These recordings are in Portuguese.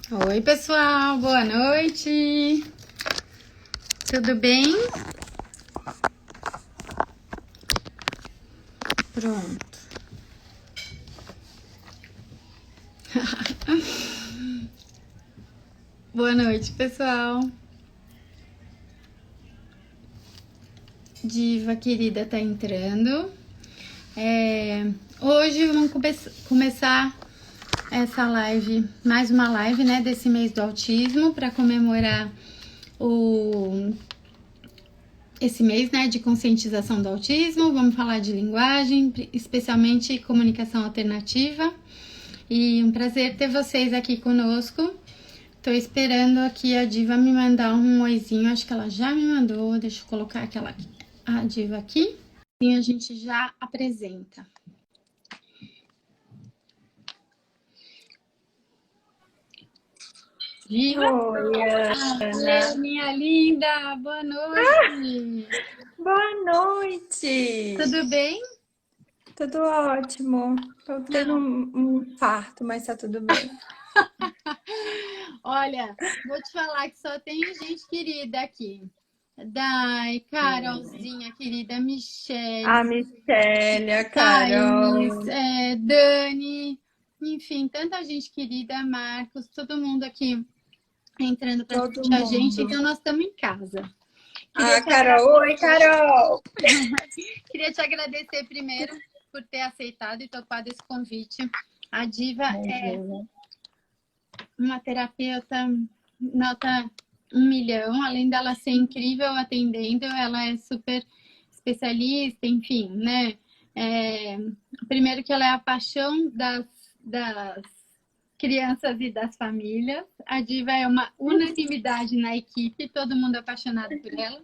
Oi, pessoal, boa noite. Tudo bem? Pronto. Boa noite, pessoal. Diva querida tá entrando. Hoje vamos começar essa live, mais uma live, né, desse mês do autismo, para comemorar esse mês, né, de conscientização do autismo. Vamos falar de linguagem, especialmente comunicação alternativa. E um prazer ter vocês aqui conosco. Tô esperando aqui a Diva me mandar um oizinho, acho que ela já me mandou. Deixa eu colocar a Diva aqui e a gente já apresenta. Diva? Oi, Ana. Minha linda, boa noite. Boa noite. Tudo bem? Tudo ótimo. Tô tendo um infarto, mas tá tudo bem. Olha, vou te falar que só tem gente querida aqui. Dai, Carolzinha, querida, Michelle, A Michelle, a Thaís, Carol, Dani, enfim, tanta gente querida, Marcos, todo mundo aqui entrando para todo assistir a gente, mundo. então nós estamos em casa. Ah, Carol, oi, Carol. Queria te agradecer primeiro por ter aceitado e topado esse convite. A Diva é uma terapeuta nota 1 milhão, além dela ser incrível atendendo, ela é super especialista, enfim, né? Primeiro que ela é a paixão das crianças e das famílias. A Diva é uma unanimidade na equipe, todo mundo é apaixonado por ela.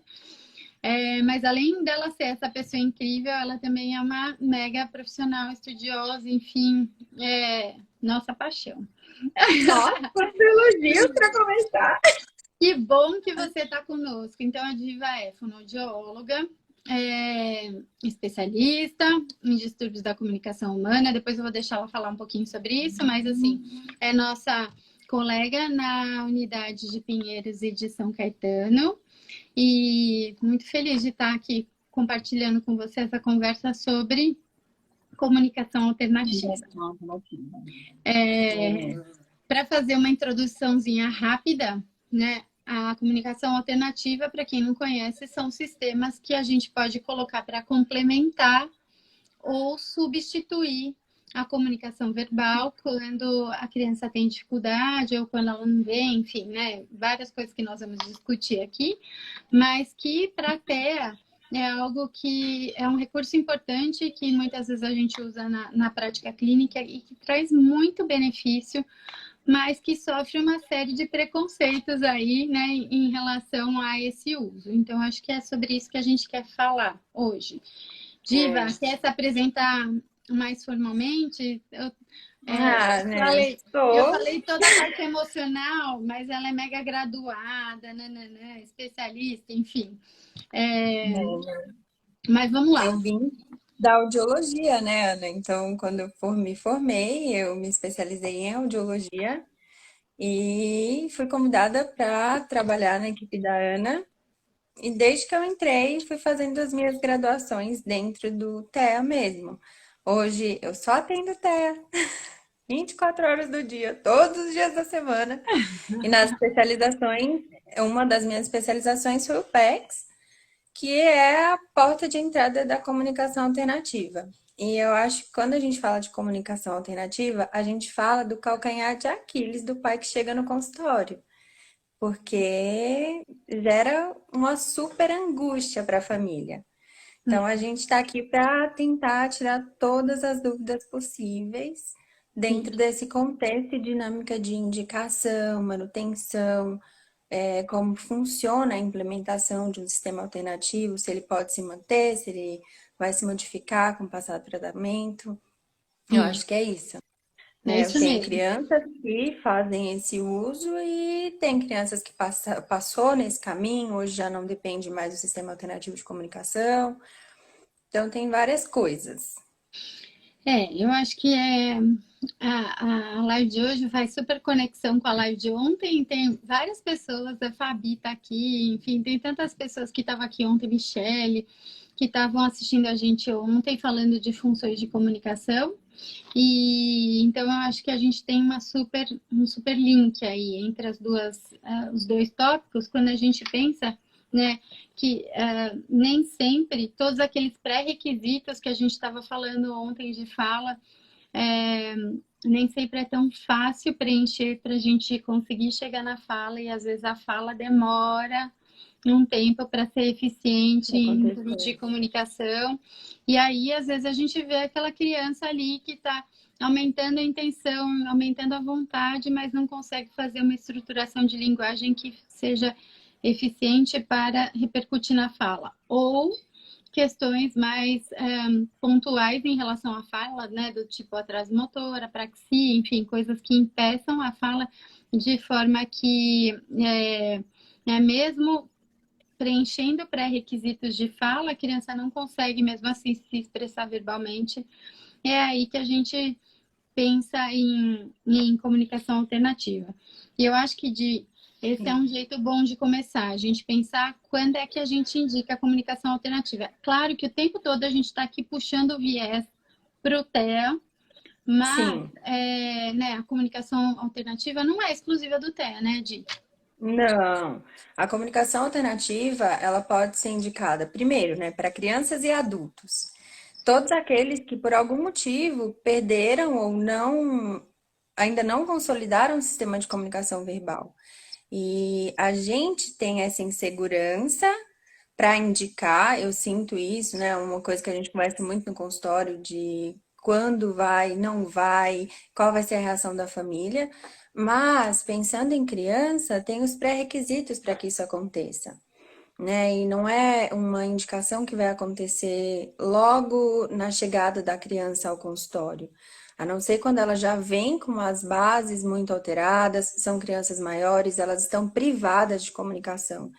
Mas além dela ser essa pessoa incrível, ela também é uma mega profissional, estudiosa, enfim, nossa paixão. Nossa, quantos elogios para começar. Que bom que você está conosco. Então, a Diva é fonoaudióloga, especialista em distúrbios da comunicação humana. Depois eu vou deixar ela falar um pouquinho sobre isso, mas assim, é nossa colega na unidade de Pinheiros e de São Caetano. E muito feliz de estar aqui compartilhando com você essa conversa sobre comunicação alternativa. Para fazer uma introduçãozinha rápida, né? A comunicação alternativa, para quem não conhece, são sistemas que a gente pode colocar para complementar ou substituir a comunicação verbal quando a criança tem dificuldade ou quando ela não vê, enfim, né? Várias coisas que nós vamos discutir aqui, mas que para a TEA é algo que é um recurso importante que muitas vezes a gente usa na prática clínica e que traz muito benefício, mas que sofre uma série de preconceitos aí, né, em relação a esse uso. Então, acho que é sobre isso que a gente quer falar hoje. Diva, quer se apresentar mais formalmente? Né? Eu falei toda a parte emocional, mas ela é mega graduada, nananã, especialista, enfim. Mas vamos lá. Eu vim da audiologia, né, Ana? Então, quando eu me formei, eu me especializei em audiologia. E fui convidada para trabalhar na equipe da Ana. E desde que eu entrei, fui fazendo as minhas graduações dentro do TEA mesmo. Hoje eu só atendo TEA, 24 horas do dia, todos os dias da semana. E nas especializações, uma das minhas especializações foi o PECS, que é a porta de entrada da comunicação alternativa. E eu acho que quando a gente fala de comunicação alternativa, a gente fala do calcanhar de Aquiles do pai que chega no consultório, porque gera uma super angústia para a família. Então, a gente está aqui para tentar tirar todas as dúvidas possíveis dentro desse contexto e dinâmica de indicação, manutenção, como funciona a implementação de um sistema alternativo, se ele pode se manter, se ele vai se modificar com o passar do tratamento. Eu acho que é isso. É Né? isso Eu tenho mesmo. crianças que fazem esse uso e tem crianças que passou nesse caminho, hoje já não depende mais do sistema alternativo de comunicação. Então, tem várias coisas. Eu acho que A live de hoje faz super conexão com a live de ontem. Tem várias pessoas, a Fabi tá aqui, enfim, tem tantas pessoas que estavam aqui ontem, Michele, que estavam assistindo a gente ontem falando de funções de comunicação. E então eu acho que a gente tem um super link aí entre os dois tópicos, quando a gente pensa, né, que nem sempre todos aqueles pré-requisitos que a gente estava falando ontem de fala, é, nem sempre é tão fácil preencher para a gente conseguir chegar na fala, e às vezes a fala demora um tempo para ser eficiente em termos de Aconteceu. comunicação. E aí, às vezes, a gente vê aquela criança ali que está aumentando a intenção, aumentando a vontade, mas não consegue fazer uma estruturação de linguagem que seja eficiente para repercutir na fala. Ou questões mais pontuais em relação à fala, né, do tipo atraso motor, apraxia, enfim, coisas que impeçam a fala de forma que, mesmo preenchendo pré-requisitos de fala, a criança não consegue mesmo assim se expressar verbalmente. É aí que a gente pensa em comunicação alternativa. E eu acho que esse é um jeito bom de começar, a gente pensar quando é que a gente indica a comunicação alternativa. Claro que o tempo todo a gente está aqui puxando o viés para o TEA, mas Sim. né, a comunicação alternativa não é exclusiva do TEA, né, Di? Não. A comunicação alternativa, ela pode ser indicada primeiro, né, para crianças e adultos. Todos aqueles que por algum motivo perderam ou não ainda não consolidaram o sistema de comunicação verbal. E a gente tem essa insegurança para indicar, eu sinto isso, né? Uma coisa que a gente conversa muito no consultório de quando vai, não vai, qual vai ser a reação da família. Mas pensando em criança, tem os pré-requisitos para que isso aconteça, né? E não é uma indicação que vai acontecer logo na chegada da criança ao consultório. A não ser quando ela já vem com as bases muito alteradas, são crianças maiores, elas estão privadas de comunicação.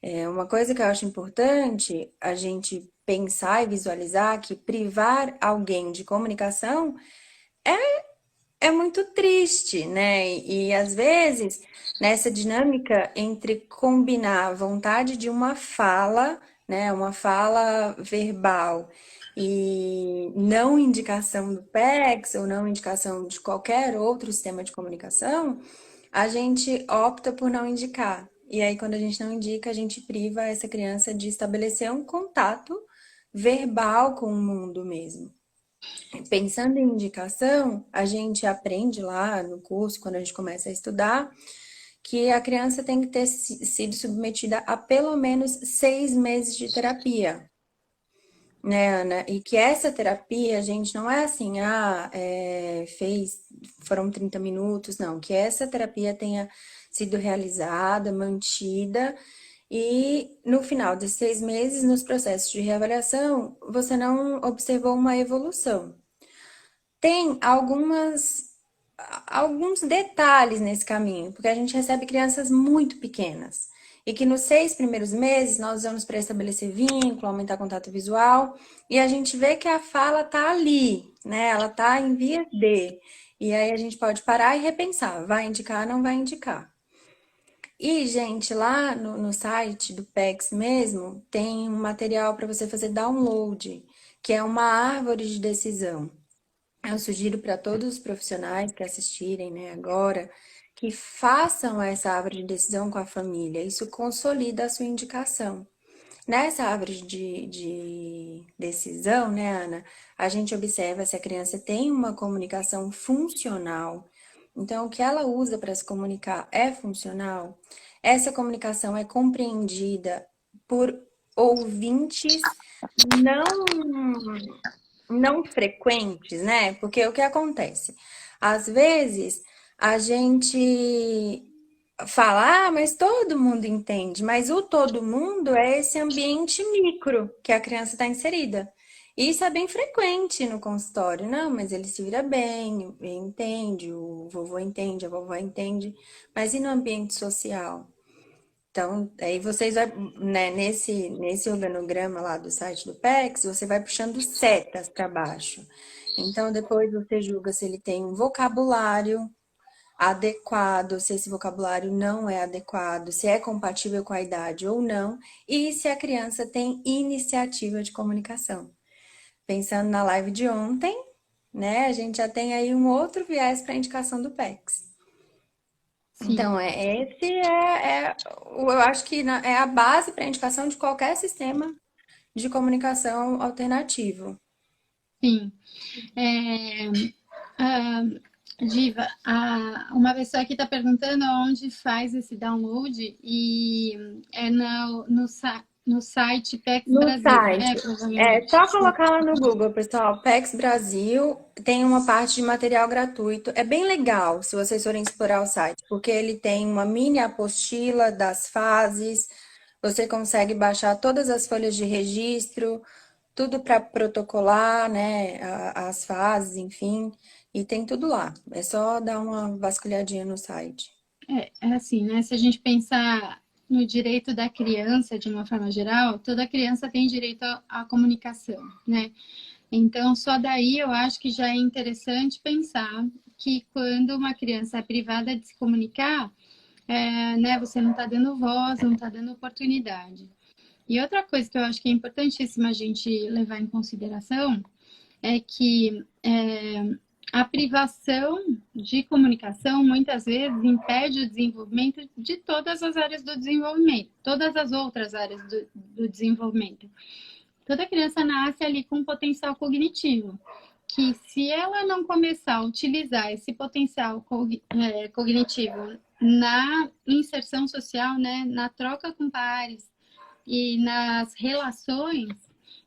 É uma coisa que eu acho importante a gente pensar e visualizar que privar alguém de comunicação é muito triste, né? E às vezes, nessa dinâmica entre combinar a vontade de uma fala, né, uma fala verbal e não indicação do PEX ou não indicação de qualquer outro sistema de comunicação, a gente opta por não indicar. E aí, quando a gente não indica, a gente priva essa criança de estabelecer um contato verbal com o mundo mesmo. Pensando em indicação, a gente aprende lá no curso, quando a gente começa a estudar, que a criança tem que ter sido submetida a pelo menos 6 meses de terapia, né, Ana? E que essa terapia, gente, não é assim, foram 30 minutos, não. Que essa terapia tenha sido realizada, mantida, e no final desses 6 meses, nos processos de reavaliação, você não observou uma evolução. Tem alguns detalhes nesse caminho, porque a gente recebe crianças muito pequenas. E que nos 6 primeiros meses nós vamos para estabelecer vínculo, aumentar contato visual, e a gente vê que a fala tá ali, né? Ela tá em via de. E aí a gente pode parar e repensar, vai indicar, não vai indicar. E, gente, lá no site do PEX mesmo, tem um material para você fazer download, que é uma árvore de decisão. Eu sugiro para todos os profissionais que assistirem, né, agora, que façam essa árvore de decisão com a família. Isso consolida a sua indicação. Nessa árvore de decisão, né, Ana, a gente observa se a criança tem uma comunicação funcional. Então, o que ela usa para se comunicar é funcional? Essa comunicação é compreendida por ouvintes não não frequentes, né? Porque o que acontece? Às vezes a gente fala, mas todo mundo entende, mas o todo mundo é esse ambiente micro que a criança está inserida. E isso é bem frequente no consultório. Não, mas ele se vira bem, entende, o vovô entende, a vovó entende, mas e no ambiente social? Então, aí vocês vai, né, nesse organograma lá do site do PEX, você vai puxando setas para baixo. Então, depois você julga se ele tem um vocabulário adequado, se esse vocabulário não é adequado, se é compatível com a idade ou não, e se a criança tem iniciativa de comunicação. Pensando na live de ontem, né, a gente já tem aí um outro viés para a indicação do PECs. Então, Sim, eu acho que é a base para a indicação de qualquer sistema de comunicação alternativo. sim. É, ah, Diva, uma pessoa aqui está perguntando onde faz esse download e é no site PEX No Brasil, site, né? é Provavelmente. só colocar lá no Google, pessoal, PEX Brasil, tem uma parte de material gratuito. É bem legal se vocês forem explorar o site, porque ele tem uma mini apostila das fases, você consegue baixar todas as folhas de registro, tudo para protocolar, né, as fases, enfim, e tem tudo lá. É só dar uma vasculhadinha no site. É assim, né? Se a gente pensar no direito da criança de uma forma geral, toda criança tem direito à comunicação, né? Então, só daí eu acho que já é interessante pensar que quando uma criança é privada de se comunicar, né, você não está dando voz, não está dando oportunidade. E outra coisa que eu acho que é importantíssima a gente levar em consideração é que a privação de comunicação muitas vezes impede o desenvolvimento de todas as áreas do desenvolvimento, todas as outras áreas do desenvolvimento. Toda criança nasce ali com um potencial cognitivo, que se ela não começar a utilizar esse potencial cognitivo na inserção social, né, na troca com pares e nas relações,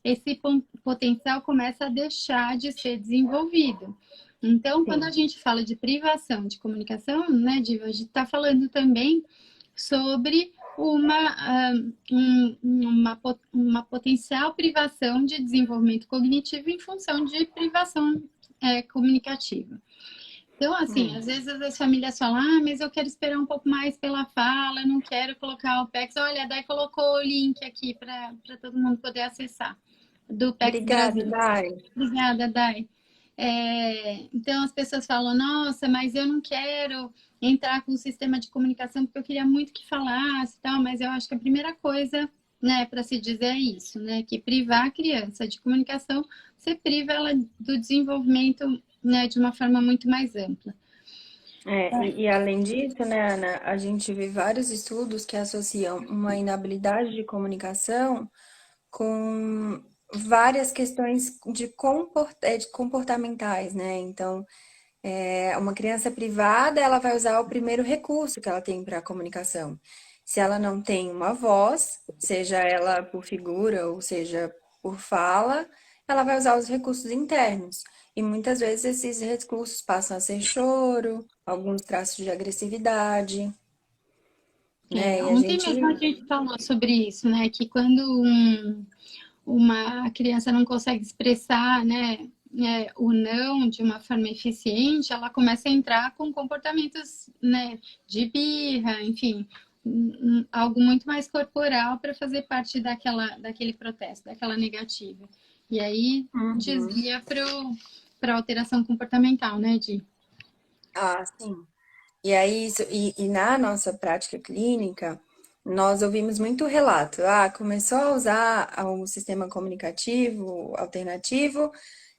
esse potencial começa a deixar de ser desenvolvido. Então, quando a Sim. gente fala de privação de comunicação, né, Diva, a gente está falando também sobre uma potencial privação de desenvolvimento cognitivo em função de privação comunicativa. Então, assim, às vezes as famílias falam, mas eu quero esperar um pouco mais pela fala, não quero colocar o PEX. Olha, a Dai colocou o link aqui para todo mundo poder acessar, do PEX Obrigada, Brasil. Dai. Obrigada, Dai. Então as pessoas falam, nossa, mas eu não quero entrar com o sistema de comunicação porque eu queria muito que falasse e tal, mas eu acho que a primeira coisa, né, para se dizer é isso, né, que privar a criança de comunicação, você priva ela do desenvolvimento, né, de uma forma muito mais ampla. E além disso, né, Ana, a gente vê vários estudos que associam uma inabilidade de comunicação com várias questões de comportamentais, né? Então, uma criança privada, ela vai usar o primeiro recurso que ela tem para a comunicação. Se ela não tem uma voz, seja ela por figura ou seja por fala, ela vai usar os recursos internos. E muitas vezes esses recursos passam a ser choro, alguns traços de agressividade, né? E a Ontem gente. mesmo a gente falou sobre isso, né, que quando uma criança não consegue expressar, né, o não de uma forma eficiente, ela começa a entrar com comportamentos, né, de birra, enfim, algo muito mais corporal para fazer parte daquele protesto, daquela negativa. E aí Uhum. desvia para alteração comportamental, né, Di? Ah, sim. E aí, e na nossa prática clínica, nós ouvimos muito relato. Ah, começou a usar o sistema comunicativo alternativo,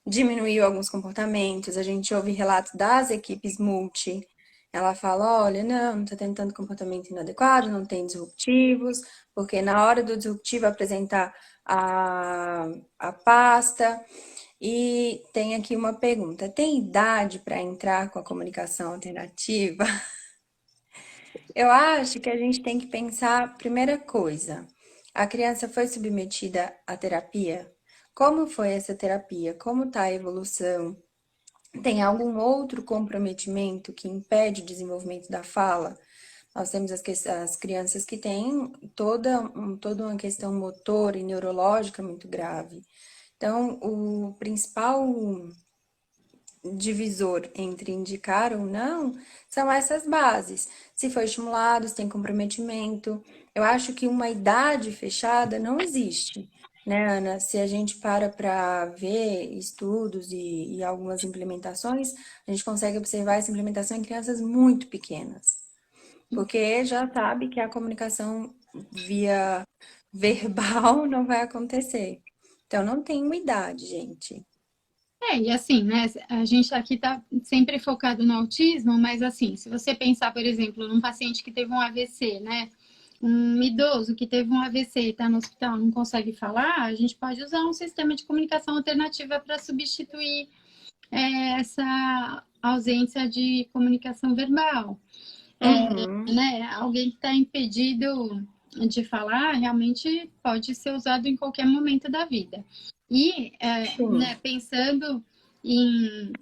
diminuiu alguns comportamentos. A gente ouve relatos das equipes multi. Ela fala, olha, não está tendo tanto comportamento inadequado, não tem disruptivos, porque na hora do disruptivo apresentar a pasta. E tem aqui uma pergunta: tem idade para entrar com a comunicação alternativa? Eu acho que a gente tem que pensar, primeira coisa, a criança foi submetida à terapia? Como foi essa terapia? Como está a evolução? Tem algum outro comprometimento que impede o desenvolvimento da fala? Nós temos as crianças que têm toda uma questão motora e neurológica muito grave. Então, o principal divisor entre indicar ou não são essas bases. Se foi estimulado, se tem comprometimento. Eu acho que uma idade fechada não existe. né, Ana? Se a gente para ver estudos e algumas implementações, a gente consegue observar essa implementação em crianças muito pequenas, porque já sabe que a comunicação via verbal não vai acontecer. Então, não tem uma idade, gente. E assim, né? A gente aqui tá sempre focado no autismo, mas assim, se você pensar, por exemplo, num paciente que teve um AVC, né? Um idoso que teve um AVC e está no hospital, não consegue falar, a gente pode usar um sistema de comunicação alternativa para substituir essa ausência de comunicação verbal. Uhum, Né? Alguém que está impedido de falar realmente pode ser usado em qualquer momento da vida. E, sim. né, pensando em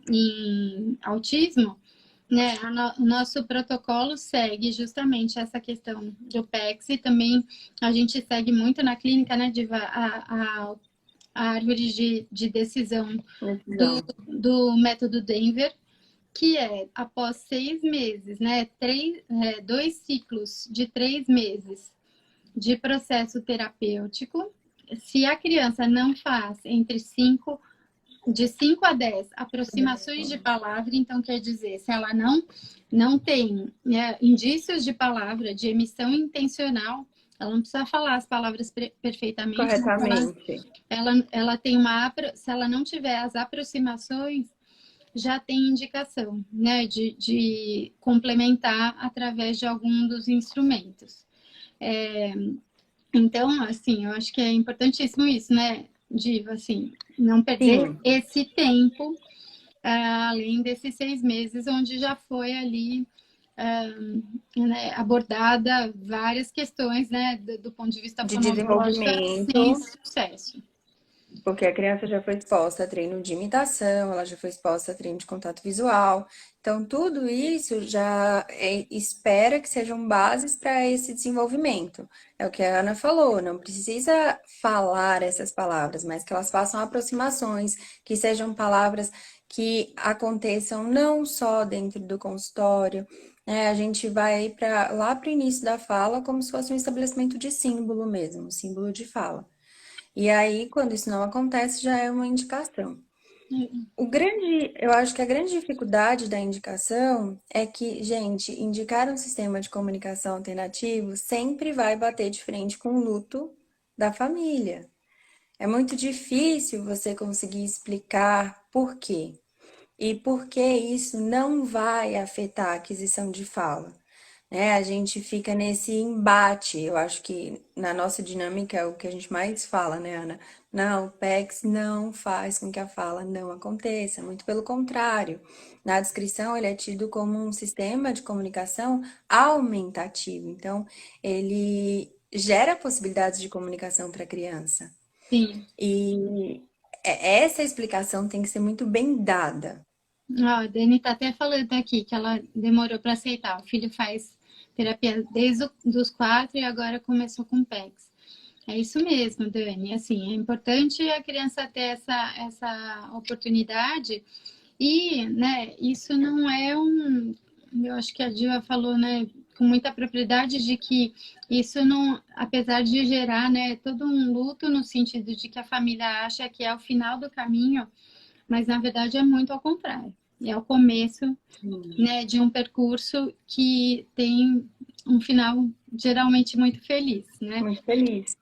autismo, né, o nosso protocolo segue justamente essa questão do PEX e também a gente segue muito na clínica, né, Diva, a árvore de decisão do, Decisão. do método Denver, que é após 6 meses, né? Dois ciclos de 3 meses de processo terapêutico. Se a criança não faz de 5 a 10 aproximações de palavra, então quer dizer, se ela não tem, né, indícios de palavra, de emissão intencional, ela não precisa falar as palavras perfeitamente, mas Corretamente. ela tem se ela não tiver as aproximações, já tem indicação, né, de complementar através de algum dos instrumentos. É, então, assim, eu acho que é importantíssimo isso, né, Diva, assim, não perder Sim. esse tempo, além desses 6 meses, onde já foi ali né, abordada várias questões, né, do ponto de vista De fonoaudiológico, sem desenvolvimento. sucesso. Porque a criança já foi exposta a treino de imitação, ela já foi exposta a treino de contato visual. Então, tudo isso já espera que sejam bases para esse desenvolvimento. É o que a Ana falou, não precisa falar essas palavras, mas que elas façam aproximações, que sejam palavras que aconteçam não só dentro do consultório. Né? A gente vai lá para o início da fala como se fosse um estabelecimento de símbolo mesmo, um símbolo de fala. E aí, quando isso não acontece, já é uma indicação. Eu acho que a grande dificuldade da indicação é que, gente, indicar um sistema de comunicação alternativo sempre vai bater de frente com o luto da família. É muito difícil você conseguir explicar por quê. E por que isso não vai afetar a aquisição de fala. Né? A gente fica nesse embate. Eu acho que na nossa dinâmica é o que a gente mais fala, né, Ana? Não, o PEX não faz com que a fala não aconteça, muito pelo contrário. Na descrição, ele é tido como um sistema de comunicação aumentativo. Então, ele gera possibilidades de comunicação para a criança. Sim. E essa explicação tem que ser muito bem dada. A Dani tá até falando aqui que ela demorou para aceitar. O filho faz terapia desde os 4 e agora começou com PECs. É isso mesmo, Dani. Assim, é importante a criança ter essa oportunidade e, né, isso não é um... Eu acho que a Diva falou, né, com muita propriedade de que isso não, apesar de gerar, né, todo um luto no sentido de que a família acha que é o final do caminho, mas na verdade é muito ao contrário. É o começo, né, de um percurso que tem um final geralmente muito feliz, né? Muito feliz.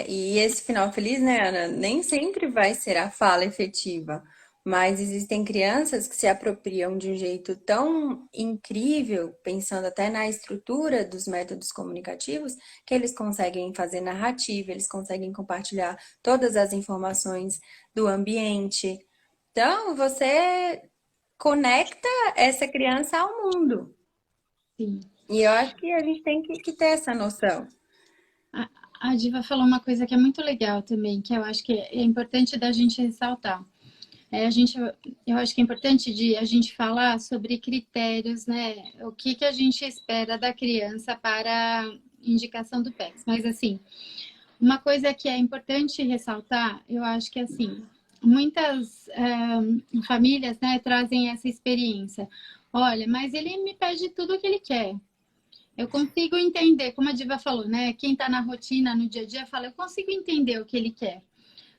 E esse final feliz, né, Ana, nem sempre vai ser a fala efetiva, mas existem crianças que se apropriam de um jeito tão incrível, pensando até na estrutura dos métodos comunicativos, que eles conseguem fazer narrativa, eles conseguem compartilhar todas as informações do ambiente. Então, você conecta essa criança ao mundo. Sim. E eu acho que a gente tem que ter essa noção. A Diva falou uma coisa que é muito legal também, que eu acho que é importante da gente ressaltar. Eu acho que é importante de a gente falar sobre critérios, né? O que a gente espera da criança para a indicação do PEX. Mas assim, uma coisa que é importante ressaltar, eu acho que assim, muitas famílias, né, trazem essa experiência. Olha, mas ele me pede tudo o que ele quer. Eu consigo entender, como a Diva falou, né? Quem está na rotina, no dia a dia, fala, eu consigo entender o que ele quer.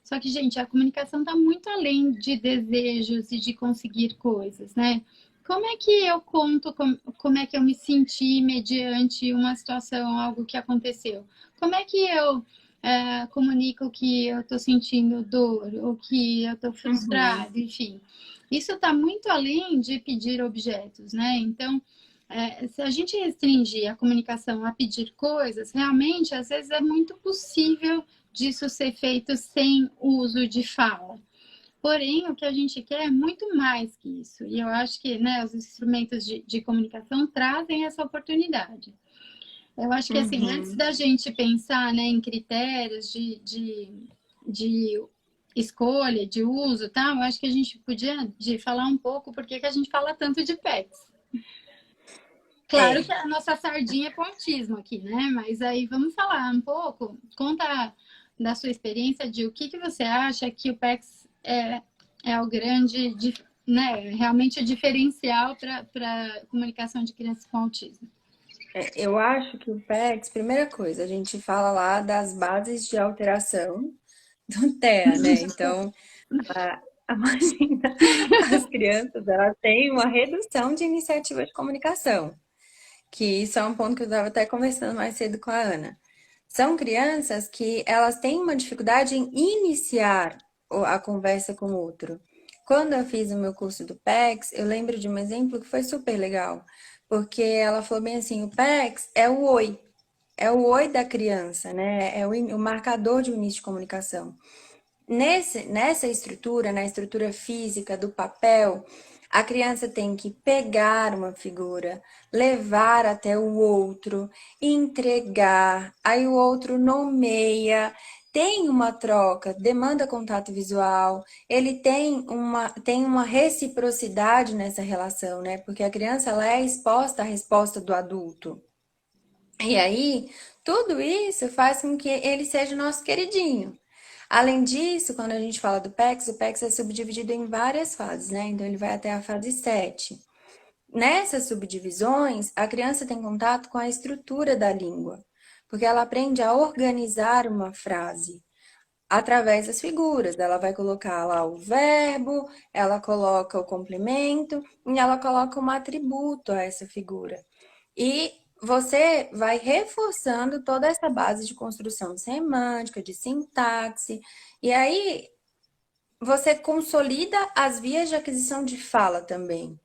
Só que, gente, a comunicação está muito além de desejos e de conseguir coisas, né? Como é que eu conto como é que eu me senti mediante uma situação, algo que aconteceu? Como é que eu comunico que eu estou sentindo dor ou que eu estou Uhum, frustrado, enfim. Isso está muito além de pedir objetos, né? Então, se a gente restringir a comunicação a pedir coisas, realmente, às vezes é muito possível disso ser feito sem uso de fala. Porém, o que a gente quer é muito mais que isso. E eu acho que, né, os instrumentos de comunicação trazem essa oportunidade. Eu acho que, assim, antes uhum. da gente pensar, né, em critérios de escolha, de uso, tá? Eu acho que a gente podia falar um pouco por que a gente fala tanto de pets. Claro É, que a nossa sardinha é pro autismo aqui, né? Mas aí vamos falar um pouco. Conta da sua experiência de o que você acha que o PEX é o grande, né? Realmente o diferencial para comunicação de crianças com autismo. eu acho que o PECS, primeira coisa, a gente fala lá das bases de alteração do TEA, né? Então, imagina, as crianças, elas têm uma redução de iniciativa de comunicação, que isso é um ponto que eu estava até conversando mais cedo com a Ana. São crianças que elas têm uma dificuldade em iniciar a conversa com o outro. Quando eu fiz o meu curso do PECS, eu lembro de um exemplo que foi super legal, porque ela falou bem assim, o PECS é o oi da criança, né? É o marcador de um início de comunicação. Nessa estrutura, na estrutura física do papel, a criança tem que pegar uma figura, levar até o outro, entregar, aí o outro nomeia, tem uma troca, demanda contato visual, ele tem uma reciprocidade nessa relação, né? Porque a criança ela é exposta à resposta do adulto. E aí, tudo isso faz com que ele seja o nosso queridinho. Além disso, quando a gente fala do PEX, o PEX é subdividido em várias fases, né? Então, ele vai até a fase 7. Nessas subdivisões, a criança tem contato com a estrutura da língua, porque ela aprende a organizar uma frase através das figuras. Ela vai colocar lá o verbo, ela coloca o complemento e ela coloca um atributo a essa figura. E você vai reforçando toda essa base de construção semântica, de sintaxe, e aí você consolida as vias de aquisição de fala também.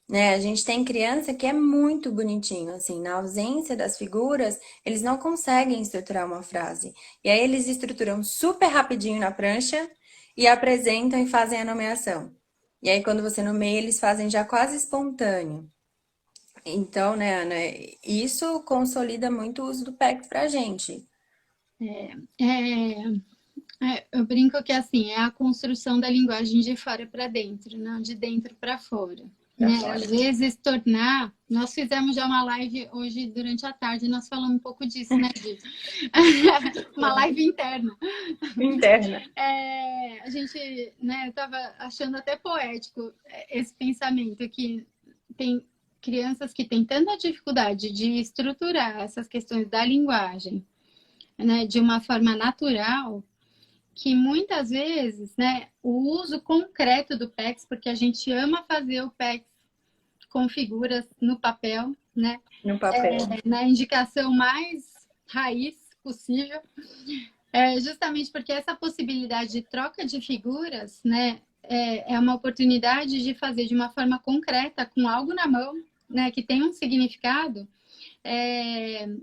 Né? A gente tem criança que é muito bonitinho, assim, na ausência das figuras, eles não conseguem estruturar uma frase. E aí eles estruturam super rapidinho na prancha e apresentam e fazem a nomeação. E aí quando você nomeia, eles fazem já quase espontâneo. Então, né, Ana, isso consolida muito o uso do PEC pra gente. É, eu brinco que assim é a construção da linguagem de fora para dentro, não de dentro para fora. Pra Né? Às fora. vezes tornar. Nós fizemos já uma live hoje durante a tarde, nós falamos um pouco disso, né, Di? Uma live interna. Interna. A gente, né, eu estava achando até poético esse pensamento que tem crianças que têm tanta dificuldade de estruturar essas questões da linguagem, né, de uma forma natural, que muitas vezes, né, o uso concreto do PEX, porque a gente ama fazer o PEX com figuras no papel, né, No papel. na indicação mais raiz possível, justamente porque essa possibilidade de troca de figuras, né, é uma oportunidade de fazer de uma forma concreta, com algo na mão, né, que tem um significado,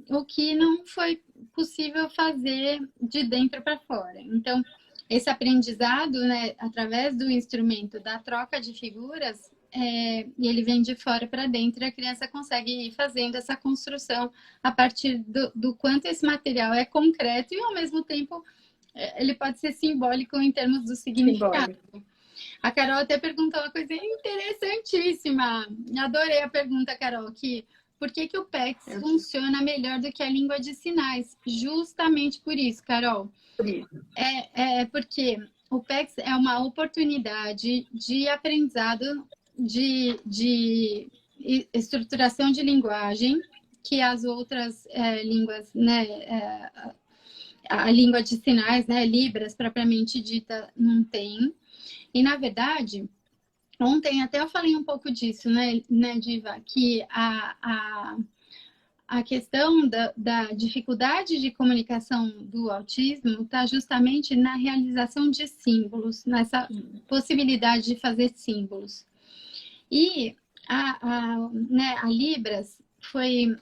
o que não foi possível fazer de dentro para fora. Então, esse aprendizado, né, através do instrumento da troca de figuras, e ele vem de fora para dentro, e a criança consegue ir fazendo essa construção a partir do quanto esse material é concreto e, ao mesmo tempo, ele pode ser simbólico em termos do significado. Simbólico. A Carol até perguntou uma coisa interessantíssima. Adorei a pergunta, Carol, que por que o PEX funciona melhor do que a língua de sinais? Justamente por isso, Carol. Por isso. Porque o PEX é uma oportunidade de aprendizado de estruturação de linguagem que as outras línguas, né, a língua de sinais, né, Libras propriamente dita, não tem. E na verdade, ontem até eu falei um pouco disso, né, Diva, que a questão da dificuldade de comunicação do autismo está justamente na realização de símbolos, nessa possibilidade de fazer símbolos. E a Libras foi,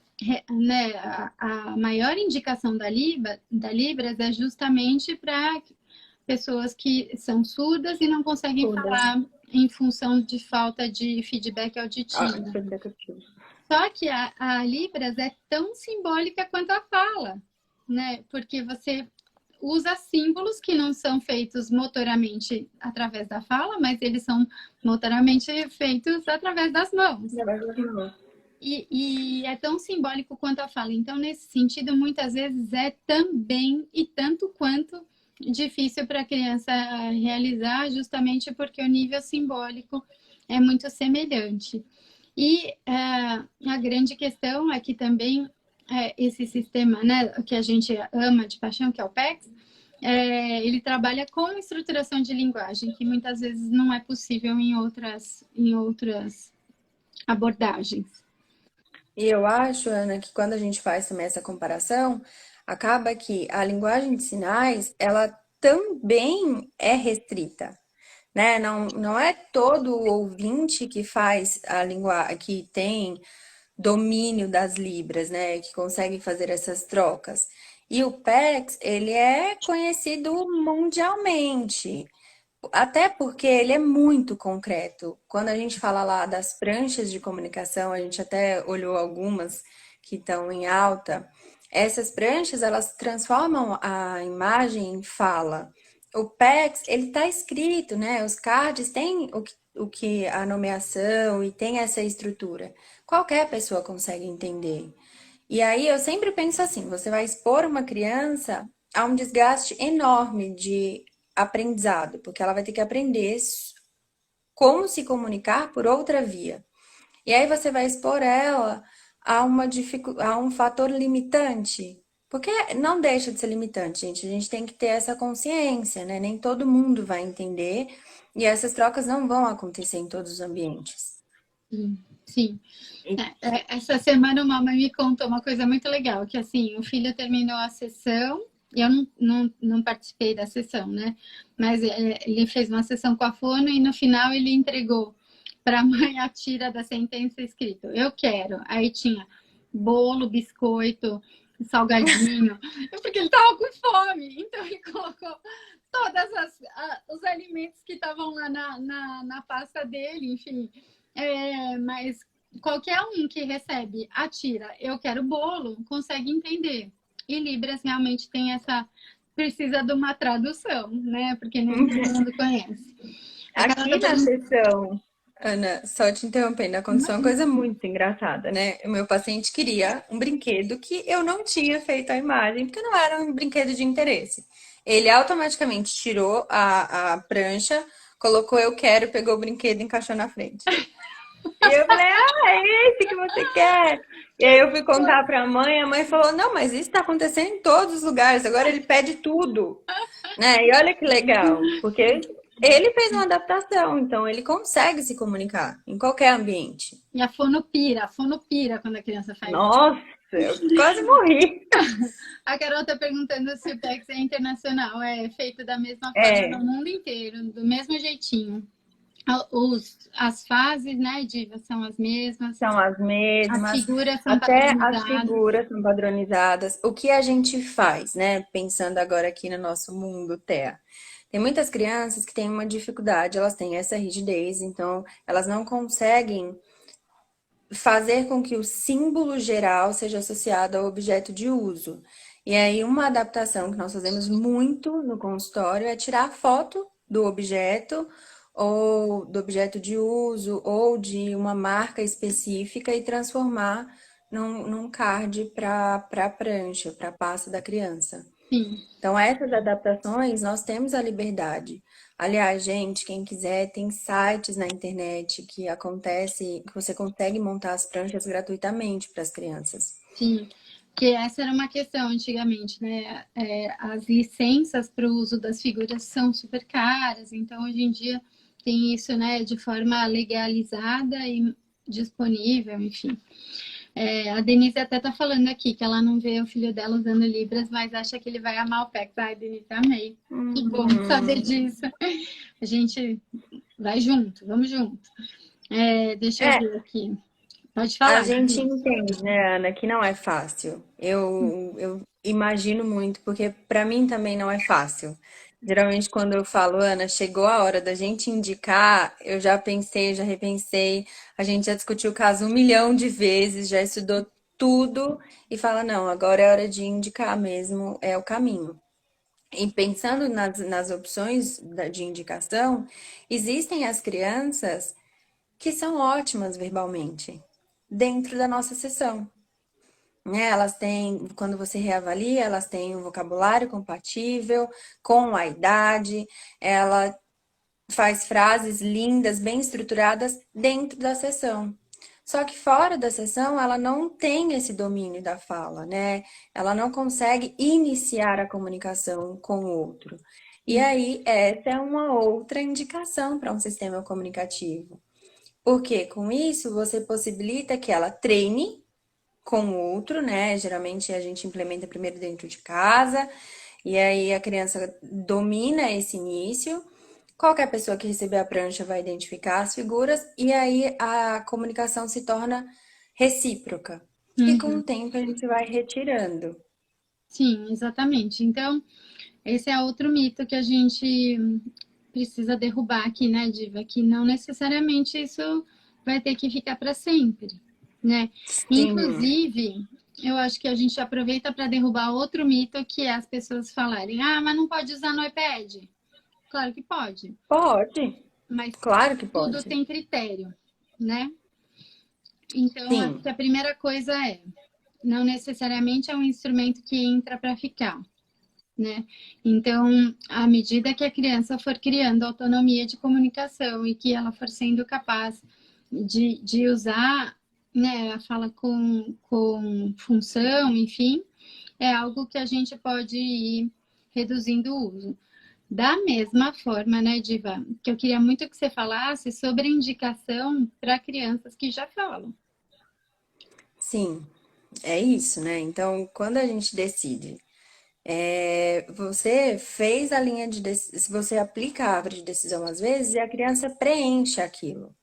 né, a maior indicação da Libras é justamente para pessoas que são surdas e não conseguem falar em função de falta de feedback auditivo. Só que a Libras é tão simbólica quanto a fala, né? Porque você usa símbolos que não são feitos motoramente através da fala, mas eles são motoramente feitos através das mãos. E é tão simbólico quanto a fala. Então, nesse sentido, muitas vezes é também e tanto quanto difícil para a criança realizar, justamente porque o nível simbólico é muito semelhante. E a grande questão é que também esse sistema, né, que a gente ama de paixão, que é o PECS, ele trabalha com estruturação de linguagem, que muitas vezes não é possível em outras abordagens. E eu acho, Ana, que quando a gente faz também essa comparação, acaba que a linguagem de sinais, ela também é restrita, né? Não é todo ouvinte que faz a língua, que tem domínio das libras, né? Que consegue fazer essas trocas. E o PECS, ele é conhecido mundialmente. Até porque ele é muito concreto. Quando a gente fala lá das pranchas de comunicação, a gente até olhou algumas que estão em alta. Essas pranchas, elas transformam a imagem em fala. O PECS, ele está escrito, né? Os cards têm o que a nomeação e tem essa estrutura. Qualquer pessoa consegue entender. E aí eu sempre penso assim, você vai expor uma criança a um desgaste enorme de aprendizado, porque ela vai ter que aprender como se comunicar por outra via. E aí você vai expor ela a um fator limitante, porque não deixa de ser limitante, gente. A gente tem que ter essa consciência, né? Nem todo mundo vai entender e essas trocas não vão acontecer em todos os ambientes. Sim. Essa semana uma mãe me contou uma coisa muito legal, que assim, o filho terminou a sessão, e eu não participei da sessão, né? Mas ele fez uma sessão com a fono e no final ele entregou para a mãe a tira da sentença escrito, eu quero. Aí tinha bolo, biscoito, salgadinho, porque ele estava com fome, então ele colocou todos os alimentos que estavam lá na pasta dele, enfim. Mas qualquer um que recebe a tira, eu quero bolo, consegue entender. E Libras realmente tem precisa de uma tradução, né? Porque nem todo mundo conhece. Aqui na sessão, Ana, só te interrompendo, aconteceu uma coisa muito engraçada, né? O meu paciente queria um brinquedo que eu não tinha feito a imagem, porque não era um brinquedo de interesse. Ele automaticamente tirou a prancha, colocou eu quero, pegou o brinquedo e encaixou na frente. E eu falei, é esse que você quer? E aí eu fui contar pra mãe, a mãe falou, não, mas isso tá acontecendo em todos os lugares, agora ele pede tudo, né? E olha que legal, porque ele fez uma adaptação, então ele consegue se comunicar em qualquer ambiente. E a fono pira quando a criança faz isso. Nossa, eu quase morri. A Carol tá perguntando se o PECS é internacional, é feito da mesma forma no mundo inteiro, do mesmo jeitinho. As fases, né, Diva, são as mesmas. São as mesmas. As figuras são até padronizadas. as figuras são padronizadas. O que a gente faz, né? Pensando agora aqui no nosso mundo TEA. Tem muitas crianças que têm uma dificuldade, elas têm essa rigidez, então elas não conseguem fazer com que o símbolo geral seja associado ao objeto de uso. E aí, uma adaptação que nós fazemos muito no consultório é tirar foto do objeto ou do objeto de uso ou de uma marca específica e transformar num card para a prancha, para a pasta da criança. Sim. Então, essas adaptações, nós temos a liberdade. Aliás, gente, quem quiser, tem sites na internet que você consegue montar as pranchas gratuitamente para as crianças. Sim, porque essa era uma questão antigamente, né? As licenças para o uso das figuras são super caras, então hoje em dia tem isso, né, de forma legalizada e disponível, enfim. A Denise até tá falando aqui que ela não vê o filho dela usando Libras, mas acha que ele vai amar o PEX. Ai, Denise, amei. Que bom saber disso. A gente vai junto, vamos junto. Deixa eu É, ver aqui. Pode a falar, gente Denise. entende, né, Ana, que não é fácil. Eu imagino muito, porque para mim também não é fácil. Geralmente, quando eu falo, Ana, chegou a hora da gente indicar, eu já pensei, já repensei, a gente já discutiu o caso 1 milhão de vezes, já estudou tudo e fala, não, agora é hora de indicar mesmo, é o caminho. E pensando nas opções de indicação, existem as crianças que são ótimas verbalmente dentro da nossa sessão, né? Elas têm, quando você reavalia, elas têm um vocabulário compatível com a idade, ela faz frases lindas, bem estruturadas dentro da sessão. Só que fora da sessão, ela não tem esse domínio da fala, né? Ela não consegue iniciar a comunicação com o outro. E aí, essa é uma outra indicação para um sistema comunicativo. Porque com isso você possibilita que ela treine com o outro, né? Geralmente a gente implementa primeiro dentro de casa, e aí a criança domina esse início. Qualquer pessoa que receber a prancha vai identificar as figuras, e aí a comunicação se torna recíproca. E com o Uhum. tempo a gente vai retirando. Sim, exatamente. Então, esse é outro mito que a gente precisa derrubar aqui, né, Diva? Que não necessariamente isso vai ter que ficar para sempre, né? Sim, Inclusive, eu acho que a gente aproveita para derrubar outro mito que é as pessoas falarem: ah, mas não pode usar no iPad. Claro que pode, pode. mas Claro que tudo pode. tem critério, né? Então, acho que Sim, a primeira coisa não necessariamente é um instrumento que entra para ficar, né? Então, à medida que a criança for criando autonomia de comunicação e que ela for sendo capaz de usar, né, a fala com função, enfim, é algo que a gente pode ir reduzindo o uso. Da mesma forma, né, Diva, que eu queria muito que você falasse sobre a indicação para crianças que já falam. sim. É isso, né? Então, quando a gente decide, você fez a linha de decisão, você aplica a árvore de decisão às vezes e a criança preenche aquilo,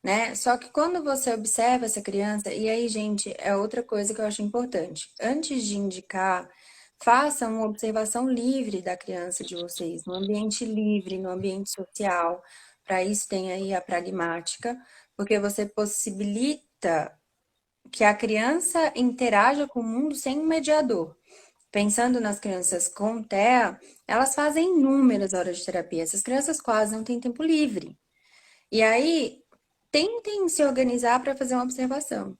né? Só que quando você observa essa criança, e aí, gente, é outra coisa que eu acho importante. Antes de indicar, façam uma observação livre da criança de vocês, no ambiente livre, no ambiente social. Para isso tem aí a pragmática, porque você possibilita que a criança interaja com o mundo sem um mediador. Pensando nas crianças com TEA, elas fazem inúmeras horas de terapia. Essas crianças quase não têm tempo livre. E aí, tentem se organizar para fazer uma observação.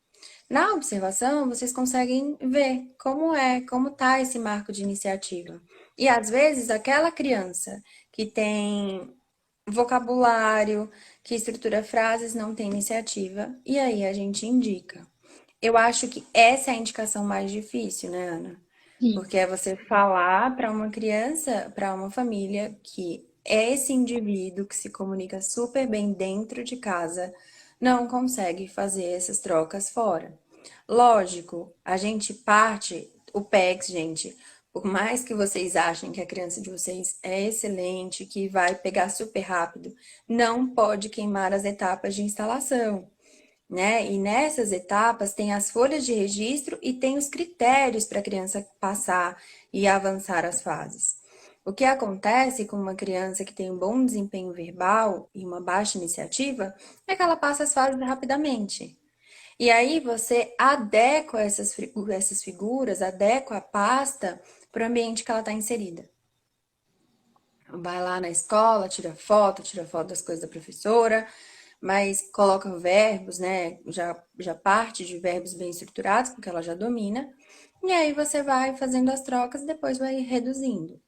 Na observação, vocês conseguem ver como tá esse marco de iniciativa. E às vezes, aquela criança que tem vocabulário, que estrutura frases, não tem iniciativa, e aí a gente indica. Eu acho que essa é a indicação mais difícil, né, Ana? Sim, Porque é você falar para uma criança, para uma família, que esse indivíduo que se comunica super bem dentro de casa não consegue fazer essas trocas fora. Lógico, a gente parte, o PEX, gente, por mais que vocês achem que a criança de vocês é excelente, que vai pegar super rápido, não pode queimar as etapas de instalação, né? E nessas etapas tem as folhas de registro e tem os critérios para a criança passar e avançar as fases. O que acontece com uma criança que tem um bom desempenho verbal e uma baixa iniciativa é que ela passa as fases rapidamente. E aí você adequa essas figuras, adequa a pasta para o ambiente que ela está inserida. Vai lá na escola, tira foto das coisas da professora, mas coloca verbos, né? Já parte de verbos bem estruturados, porque ela já domina. E aí você vai fazendo as trocas e depois vai reduzindo.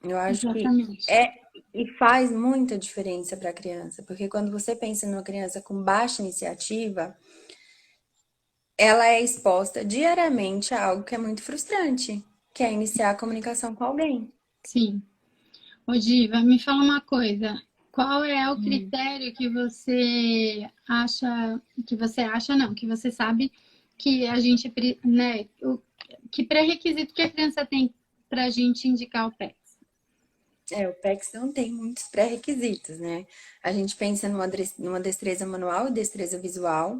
Eu acho que exatamente. é e faz muita diferença para a criança, porque quando você pensa numa criança com baixa iniciativa, ela é exposta diariamente a algo que é muito frustrante, que é iniciar a comunicação com alguém. Sim. Ô, Diva, me fala uma coisa. Qual é o critério que você acha não, que você sabe que a gente, né, que pré-requisito que a criança tem para a gente indicar o PEX? O PEX não tem muitos pré-requisitos, né? A gente pensa numa destreza manual e destreza visual.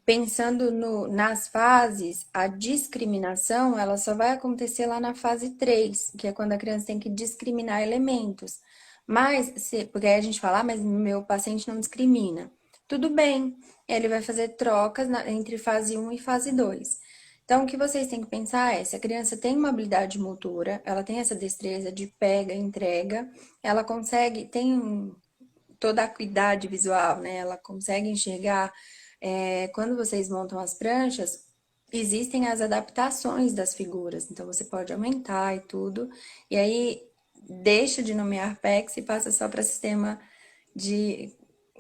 Pensando nas fases, a discriminação, ela só vai acontecer lá na fase 3, que é quando a criança tem que discriminar elementos. Mas, porque aí a gente fala, mas meu paciente não discrimina. Tudo bem, ele vai fazer trocas entre fase 1 e fase 2. Então, o que vocês têm que pensar é, se a criança tem uma habilidade motora, ela tem essa destreza de pega, entrega, ela consegue, toda a acuidade visual, né? Ela consegue enxergar. Quando vocês montam as pranchas, existem as adaptações das figuras, então você pode aumentar e tudo, e aí deixa de nomear PEX e passa só para um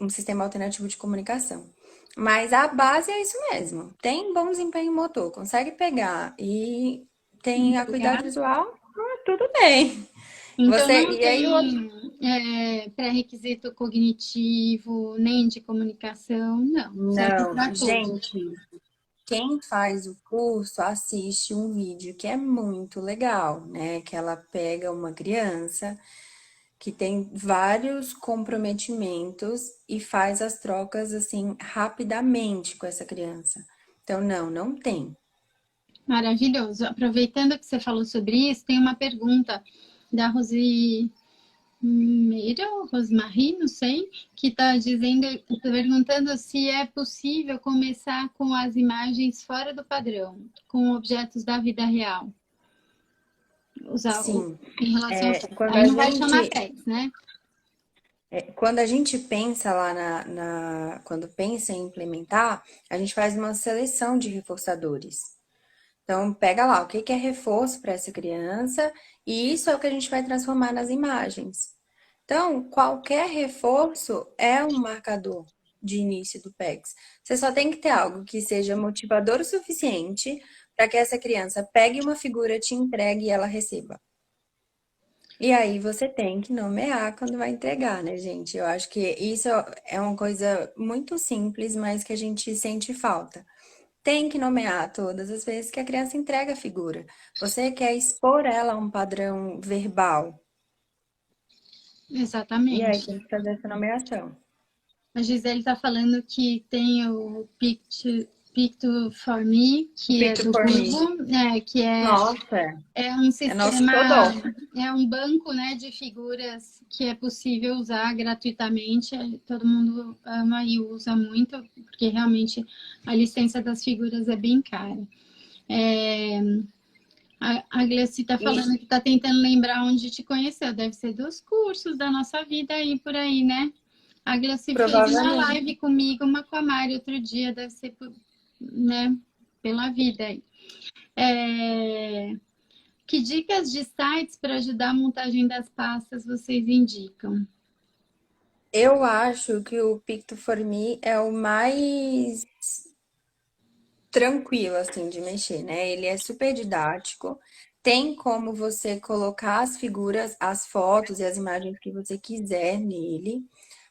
sistema alternativo de comunicação. Mas a base é isso mesmo. Tem bom desempenho motor, consegue pegar e tem acuidade Obrigada. visual, tudo bem. Então não E aí o outro. tem pré-requisito cognitivo, nem de comunicação, não. Serve Não, para todos. gente, quem faz o curso assiste um vídeo que é muito legal, né? Que ela pega uma criança que tem vários comprometimentos e faz as trocas assim rapidamente com essa criança. Então, não tem. Maravilhoso. Aproveitando que você falou sobre isso, tem uma pergunta da Rosimeira ou Rosmarie, não sei, que está dizendo, perguntando se é possível começar com as imagens fora do padrão, com objetos da vida real. Sim, Em relação ao é, PEX. quando Aí a não vai chamar gente PEX, né? quando a gente pensa lá quando pensa em implementar, a gente faz uma seleção de reforçadores. Então, pega lá o que que é reforço para essa criança, e isso é o que a gente vai transformar nas imagens. Então, qualquer reforço é um marcador de início do PEX. Você só tem que ter algo que seja motivador o suficiente para que essa criança pegue uma figura, te entregue e ela receba. E aí você tem que nomear quando vai entregar, né, gente? Eu acho que isso é uma coisa muito simples, mas que a gente sente falta. Tem que nomear todas as vezes que a criança entrega a figura. Você quer expor ela a um padrão verbal. E aí Exatamente. tem que fazer essa nomeação. A Gisele está falando que tem o Picto for Me, que é Picture do for me. Google, que Nossa, é um é nosso sistema, xodó. é um banco, né, de figuras que é possível usar gratuitamente. Todo mundo ama e usa muito, porque realmente a licença das figuras é bem cara. É, a Gleci está E falando que está tentando lembrar onde te conheceu. Deve ser dos cursos da nossa vida aí por aí, né? A Gleci fez uma provavelmente. live comigo, uma com a Mari outro dia, deve ser, né, pela vida aí. Que dicas de sites para ajudar a montagem das pastas vocês indicam? Eu acho que o Picto for me é o mais tranquilo, assim, de mexer, né? Ele é super didático. Tem como você colocar as figuras, as fotos e as imagens que você quiser nele.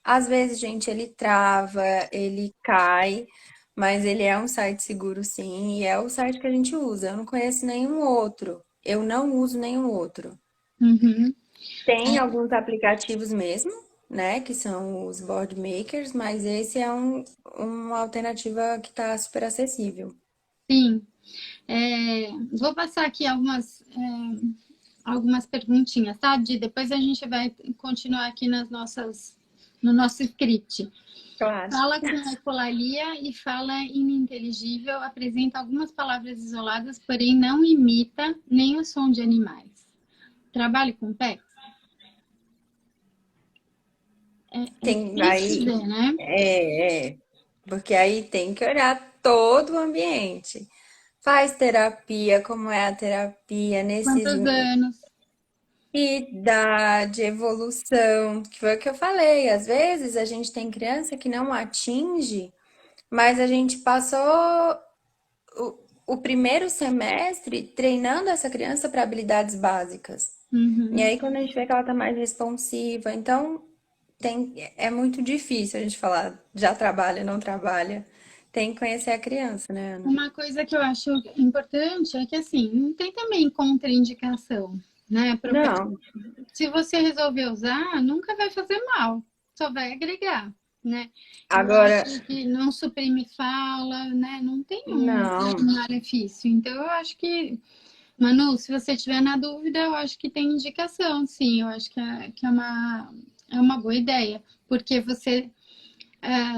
Às vezes, gente, ele trava, ele cai, mas ele é um site seguro, sim, e é o site que a gente usa. Eu não conheço nenhum outro. Eu não uso nenhum outro. Uhum. Tem alguns aplicativos mesmo, né, que são os board makers, mas esse é uma alternativa que está super acessível. Sim. Vou passar aqui algumas perguntinhas, tá, Di? Depois a gente vai continuar aqui no nosso script. Claro. Fala com ecolalia e fala ininteligível, apresenta algumas palavras isoladas, porém não imita nem o som de animais. Trabalho com pets? É Tem difícil aí, dizer, né? porque aí tem que olhar todo o ambiente. Faz terapia, como é a terapia nesses Quantos anos? idade, evolução, que foi o que eu falei. Às vezes a gente tem criança que não atinge Mas a gente passou o primeiro semestre treinando essa criança para habilidades básicas. E Uhum. aí, quando a gente vê que ela tá mais responsiva, então é muito difícil a gente falar já trabalha, não trabalha. Tem que conhecer a criança, né, Ana? Uma coisa que eu acho importante é que, assim, não tem também contraindicação, né? Não. Se você resolver usar, nunca vai fazer mal, só vai agregar, né? Eu Agora, acho que não suprime fala, né? Não tem não. um malefício. Então, eu acho que, Manu, se você tiver na dúvida, eu acho que tem indicação, sim. Eu acho é uma boa ideia, porque você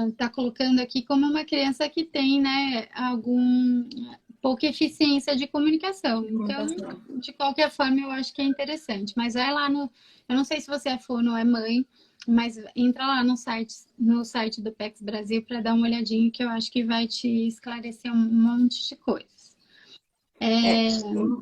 está colocando aqui como uma criança que tem, né, pouca eficiência de comunicação. De Então, comunicação. de qualquer forma, eu acho que é interessante. Mas vai lá eu não sei se você é fono ou é mãe, mas entra lá no site do PEX Brasil para dar uma olhadinha que eu acho que vai te esclarecer um monte de coisas. É, É,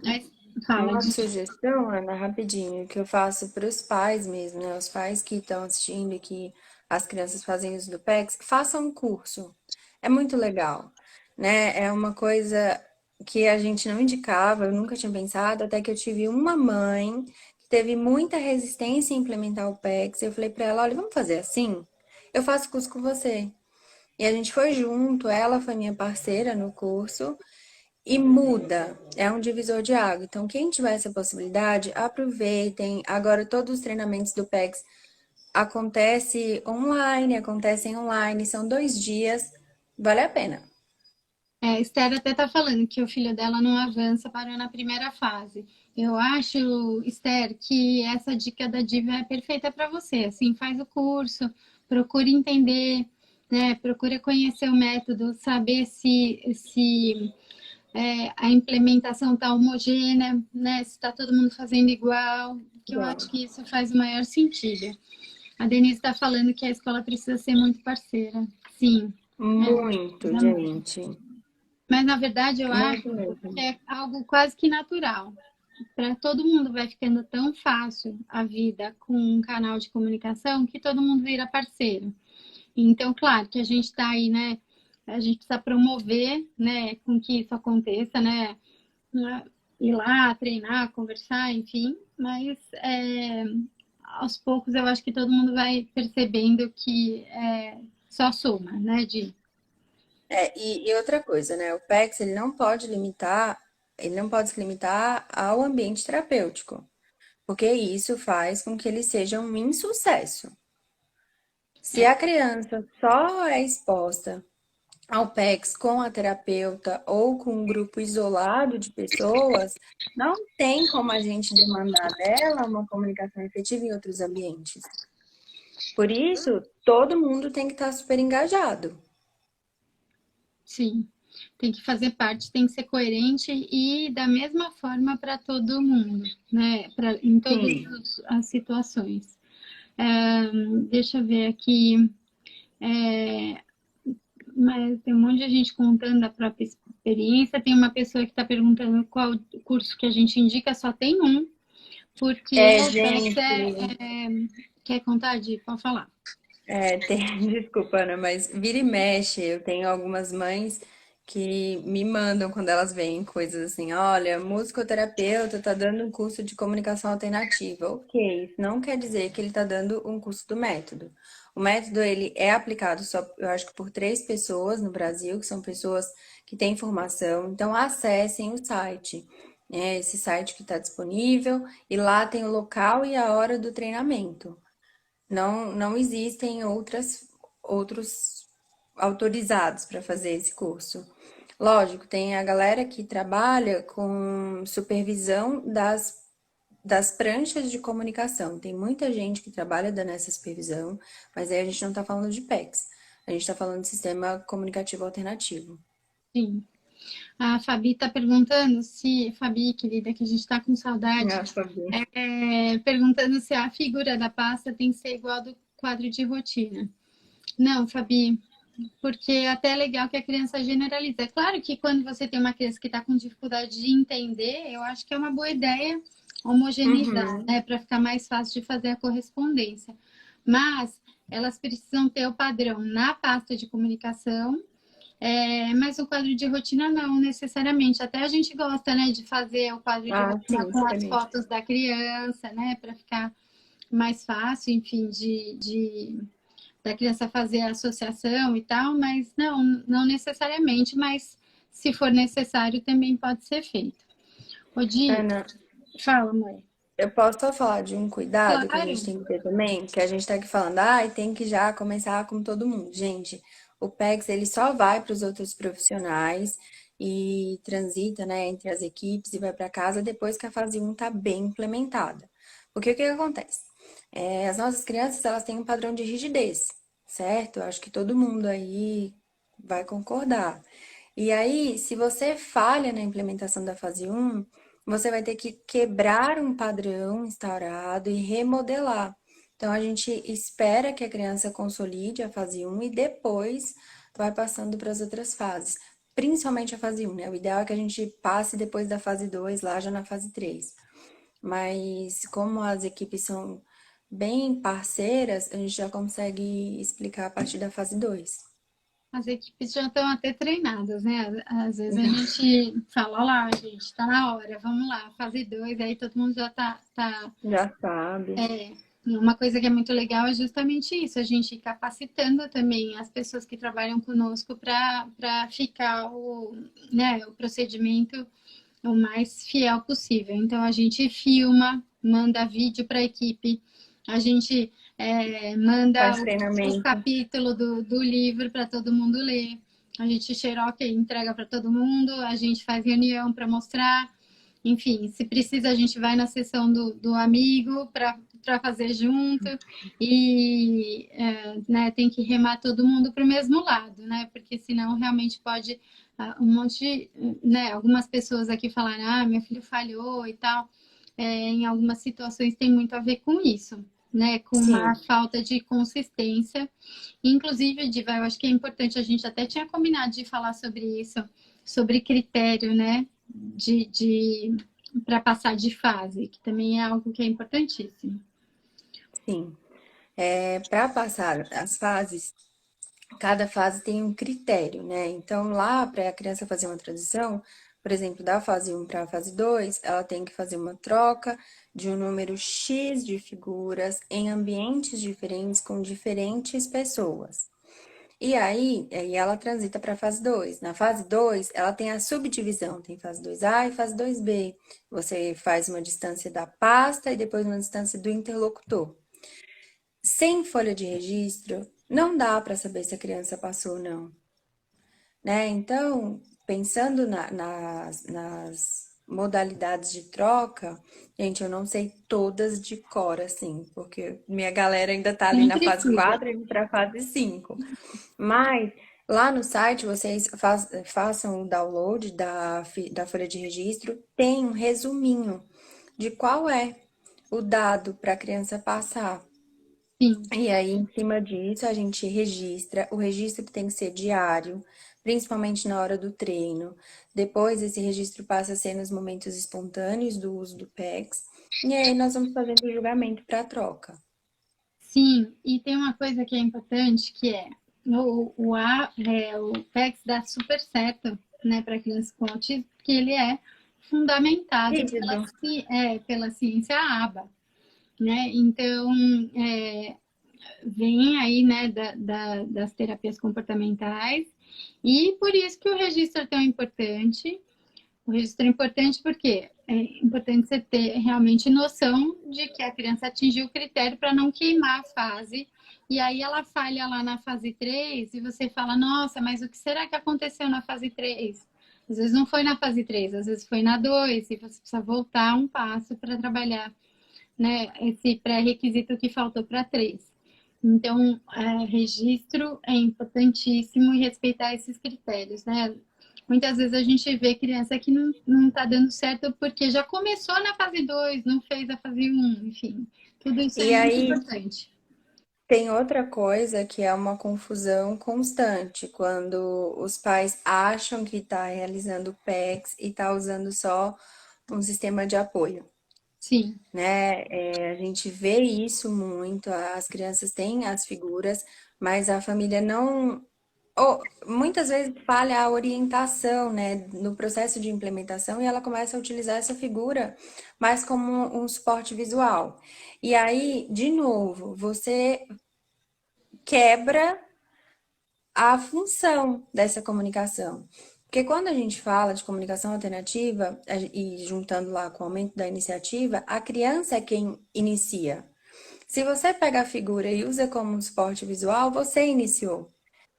mas fala uma de sugestão, Ana, rapidinho, que eu faço para os pais mesmo, né? Os pais que estão assistindo e que as crianças fazem uso do PEX, façam um curso. É muito legal, né? É uma coisa que a gente não indicava, eu nunca tinha pensado, até que eu tive uma mãe que teve muita resistência em implementar o PEX. Eu falei para ela, olha, vamos fazer assim? Eu faço curso com você. E a gente foi junto, ela foi minha parceira no curso. E muda, é um divisor de água. Então, quem tiver essa possibilidade, aproveitem. Agora, todos os treinamentos do PEX acontecem online, são 2 dias, vale a pena. Esther até está falando que o filho dela não avança, parou na primeira fase. Eu acho, Esther, que essa dica da Diva é perfeita para você. Assim, faz o curso, procure entender, né? Procure conhecer o método, saber se a implementação está homogênea, né? Se está todo mundo fazendo igual, que eu acho Igual. que isso faz o maior sentido. A Denise está falando que a escola precisa ser muito parceira. Sim, Muito, precisa muito. gente. Mas na verdade eu acho Muito que mesmo. é algo quase que natural. Para todo mundo vai ficando tão fácil a vida com um canal de comunicação que todo mundo vira parceiro. Então, claro que a gente está aí, né? A gente precisa promover, né, com que isso aconteça, né? Ir lá, treinar, conversar, enfim. Mas aos poucos eu acho que todo mundo vai percebendo que só soma, né, de E outra coisa, né? O PEX, ele não pode se limitar ao ambiente terapêutico, porque isso faz com que ele seja um insucesso. Se a criança só é exposta ao PEX com a terapeuta ou com um grupo isolado de pessoas, não tem como a gente demandar dela uma comunicação efetiva em outros ambientes. Por isso, todo mundo tem que estar super engajado. sim, tem que fazer parte, tem que ser coerente e da mesma forma para todo mundo, né? Em todas Sim. as situações. Deixa eu ver aqui, é, mas tem um monte de gente contando a própria experiência. Tem uma pessoa que está perguntando qual curso que a gente indica, só tem um, porque o PEX Gente, quer contar, Di? Pode falar. desculpa, Ana, mas vira e mexe, eu tenho algumas mães que me mandam quando elas veem coisas assim, olha, musicoterapeuta tá dando um curso de comunicação alternativa. Ok, isso não quer dizer que ele tá dando um curso do método. O método, ele é aplicado só, eu acho que por 3 pessoas no Brasil, que são pessoas que têm formação. Então, acessem o site, né? Esse site que está disponível, e lá tem o local e a hora do treinamento. Não existem outros autorizados para fazer esse curso. Lógico, tem a galera que trabalha com supervisão das pranchas de comunicação. Tem muita gente que trabalha dando essa supervisão, mas aí a gente não está falando de PECs. A gente está falando de sistema comunicativo alternativo. Sim. A Fabi está perguntando se, Fabi, querida, que a gente está com saudade, Ah, Fabi. perguntando se a figura da pasta tem que ser igual ao do quadro de rotina. Não, Fabi, porque até é legal que a criança generaliza. É claro que quando você tem uma criança que está com dificuldade de entender, eu acho que é uma boa ideia homogeneizar, Uhum. né, para ficar mais fácil de fazer a correspondência. Mas elas precisam ter o padrão na pasta de comunicação Mas o quadro de rotina não necessariamente. Até a gente gosta, né, de fazer o quadro de Ah, rotina sim, com as excelente. fotos da criança, né, para ficar mais fácil, enfim, da criança fazer a associação e tal, mas não necessariamente, mas se for necessário também pode ser feito. O Di, Ana, fala, mãe. eu posso só falar de um cuidado que a gente Claro. tem que ter também, que a gente tá aqui falando, ah, e tem que já começar com todo mundo. Gente, o PEX, ele só vai para os outros profissionais e transita, né, entre as equipes e vai para casa depois que a fase um tá bem implementada. Porque o que que acontece? As nossas crianças, elas têm um padrão de rigidez, certo? Eu acho que todo mundo aí vai concordar. E aí, se você falha na implementação da fase um, você vai ter que quebrar um padrão instaurado e remodelar. Então, a gente espera que a criança consolide a fase um e depois vai passando para as outras fases. Principalmente a fase um, né? O ideal é que a gente passe depois da fase 2 lá já na fase 3. Mas como as equipes são bem parceiras, a gente já consegue explicar a partir da fase 2. As equipes já estão até treinadas, né? Às vezes a gente fala, olha lá, gente, tá na hora, vamos lá, fase 2, aí todo mundo já tá. Já sabe. Uma coisa que é muito legal é justamente isso, a gente capacitando também as pessoas que trabalham conosco para ficar né, o procedimento o mais fiel possível. Então a gente filma, manda vídeo para a equipe, a gente manda Faz o treinamento. capítulo do livro para todo mundo ler, a gente xeroca e entrega para todo mundo, a gente faz reunião para mostrar, enfim, se precisa a gente vai na sessão do amigo para fazer junto e né, tem que remar todo mundo para o mesmo lado, né? Porque senão realmente pode um monte, né? Algumas pessoas aqui falaram, ah, meu filho falhou e tal. Em algumas situações tem muito a ver com isso, né? Com uma Sim, falta de consistência. Inclusive, Diva, eu acho que é importante, a gente até tinha combinado de falar sobre isso, sobre critério, né? Para passar de fase, que também é algo que é importantíssimo. sim. Para passar as fases, cada fase tem um critério, né? Então, lá, para a criança fazer uma transição, por exemplo, da fase um para a fase 2, ela tem que fazer uma troca de um número X de figuras em ambientes diferentes com diferentes pessoas. E aí ela transita para a fase 2. Na fase 2, ela tem a subdivisão, tem fase 2A e fase 2B. Você faz uma distância da pasta e depois uma distância do interlocutor. Sem folha de registro, não dá para saber se a criança passou ou não, né? Então, pensando nas modalidades de troca, gente, eu não sei todas de cor, assim, porque minha galera ainda tá ali Nem na fase precisa. 4 indo para a fase 5. Mas lá no site vocês façam o download da folha de registro, tem um resuminho de qual é o dado para a criança passar. Sim. E aí, em cima disso, a gente registra. O registro tem que ser diário, principalmente na hora do treino. Depois, esse registro passa a ser nos momentos espontâneos do uso do PEX. E aí, nós vamos fazendo o julgamento para troca. Sim, e tem uma coisa que é importante, que é o PEX dá super certo, né, para crianças com autismo, porque ele é fundamentado Rígido. pela ciência ABA, né? Então, é, vem aí, né, das terapias comportamentais, e por isso que o registro é tão importante. O registro é importante porque é importante você ter realmente noção de que a criança atingiu o critério para não queimar a fase. E aí ela falha lá na fase 3 e você fala, nossa, mas o que será que aconteceu na fase 3? Às vezes não foi na fase 3, às vezes foi na 2 e você precisa voltar um passo para trabalhar, né, esse pré-requisito que faltou para 3. Então, registro é importantíssimo e respeitar esses critérios, né? Muitas vezes a gente vê criança que não tá dando certo porque já começou na fase 2, não fez a fase um, enfim. Tudo isso é E muito aí, importante. tem outra coisa que é uma confusão constante, quando os pais acham que está realizando o PEX e está usando só um sistema de apoio. Sim, Né? A gente vê isso muito, as crianças têm as figuras, mas a família muitas vezes falha a orientação, né, no processo de implementação e ela começa a utilizar essa figura mais como um suporte visual. E aí, de novo, você quebra a função dessa comunicação. Porque quando a gente fala de comunicação alternativa, e juntando lá com o aumento da iniciativa, a criança é quem inicia. Se você pega a figura e usa como um suporte visual, você iniciou.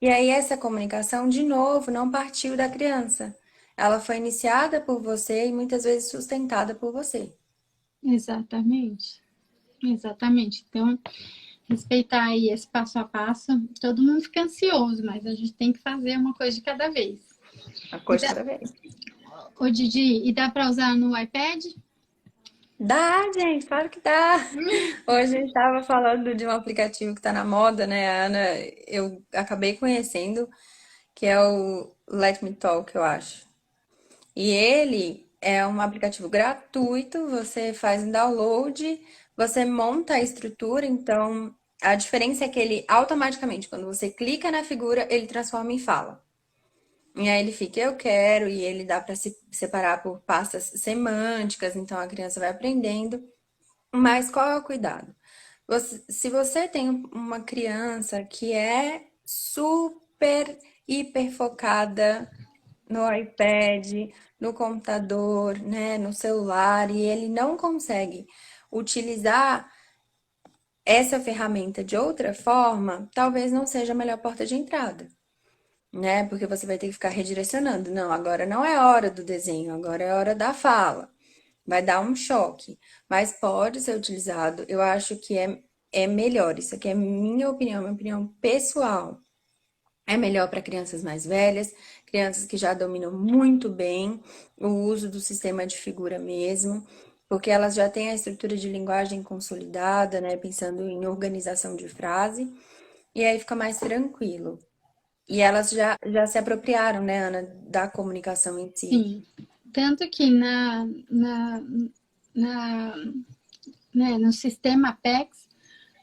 E aí essa comunicação, de novo, não partiu da criança. Ela foi iniciada por você e muitas vezes sustentada por você. Exatamente. Exatamente. Então, respeitar aí esse passo a passo. Todo mundo fica ansioso, mas a gente tem que fazer uma coisa de cada vez. A coisa cada vez. Ô, Didi, e dá para usar no iPad? Dá, gente, claro que dá. Hoje a gente estava falando de um aplicativo que está na moda, né, Ana? Eu acabei conhecendo, que é o Let Me Talk, eu acho. E ele é um aplicativo gratuito, você faz um download, você monta a estrutura, então a diferença é que ele automaticamente, quando você clica na figura, ele transforma em fala. E aí ele fica, eu quero, e ele dá para se separar por pastas semânticas, então a criança vai aprendendo. Mas qual é o cuidado? Se você tem uma criança que é super, hiper focada no iPad, no computador, né, no celular, e ele não consegue utilizar essa ferramenta de outra forma, talvez não seja a melhor porta de entrada, né? Porque você vai ter que ficar redirecionando. Não, agora não é hora do desenho, agora é hora da fala. Vai dar um choque, mas pode ser utilizado. Eu acho que é melhor. Isso aqui é minha opinião pessoal. É melhor para crianças mais velhas, crianças que já dominam muito bem o uso do sistema de figura mesmo, porque elas já têm a estrutura de linguagem consolidada, né? Pensando em organização de frase, e aí fica mais tranquilo. E elas já se apropriaram, né, Ana, da comunicação em si. Sim. Tanto que na, no sistema PEX,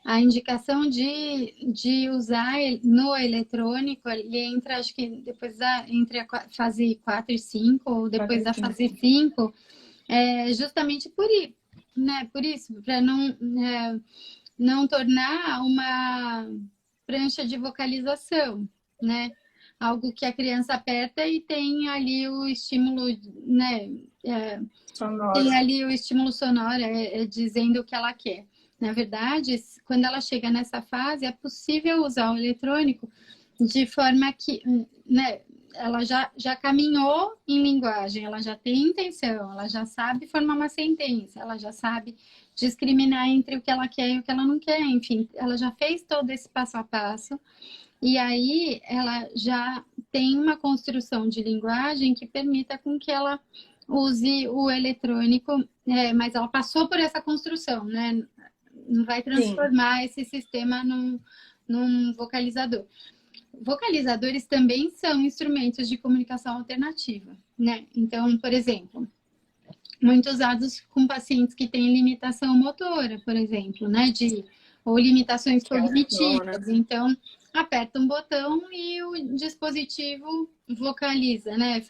a indicação de usar no eletrônico, ele entra, acho que depois entre a fase 4 e 5, ou depois da fase 5, justamente né, por isso, para não tornar uma prancha de vocalização, né? Algo que a criança aperta e tem ali o estímulo, né? Tem Sonoro. ali o estímulo sonoro, dizendo o que ela quer. Na verdade, quando ela chega nessa fase, é possível usar o eletrônico de forma que, né, ela já caminhou em linguagem, ela já tem intenção, ela já sabe formar uma sentença, ela já sabe discriminar entre o que ela quer e o que ela não quer, enfim, ela já fez todo esse passo a passo, e aí ela já tem uma construção de linguagem que permita com que ela use o eletrônico, mas ela passou por essa construção, né? Não vai Sim, transformar esse sistema num vocalizador. Vocalizadores também são instrumentos de comunicação alternativa, né? Então, por exemplo, muito usados com pacientes que têm limitação motora, por exemplo, né? Ou limitações que é o som, né? cognitivas. Então, aperta um botão e o dispositivo vocaliza, né?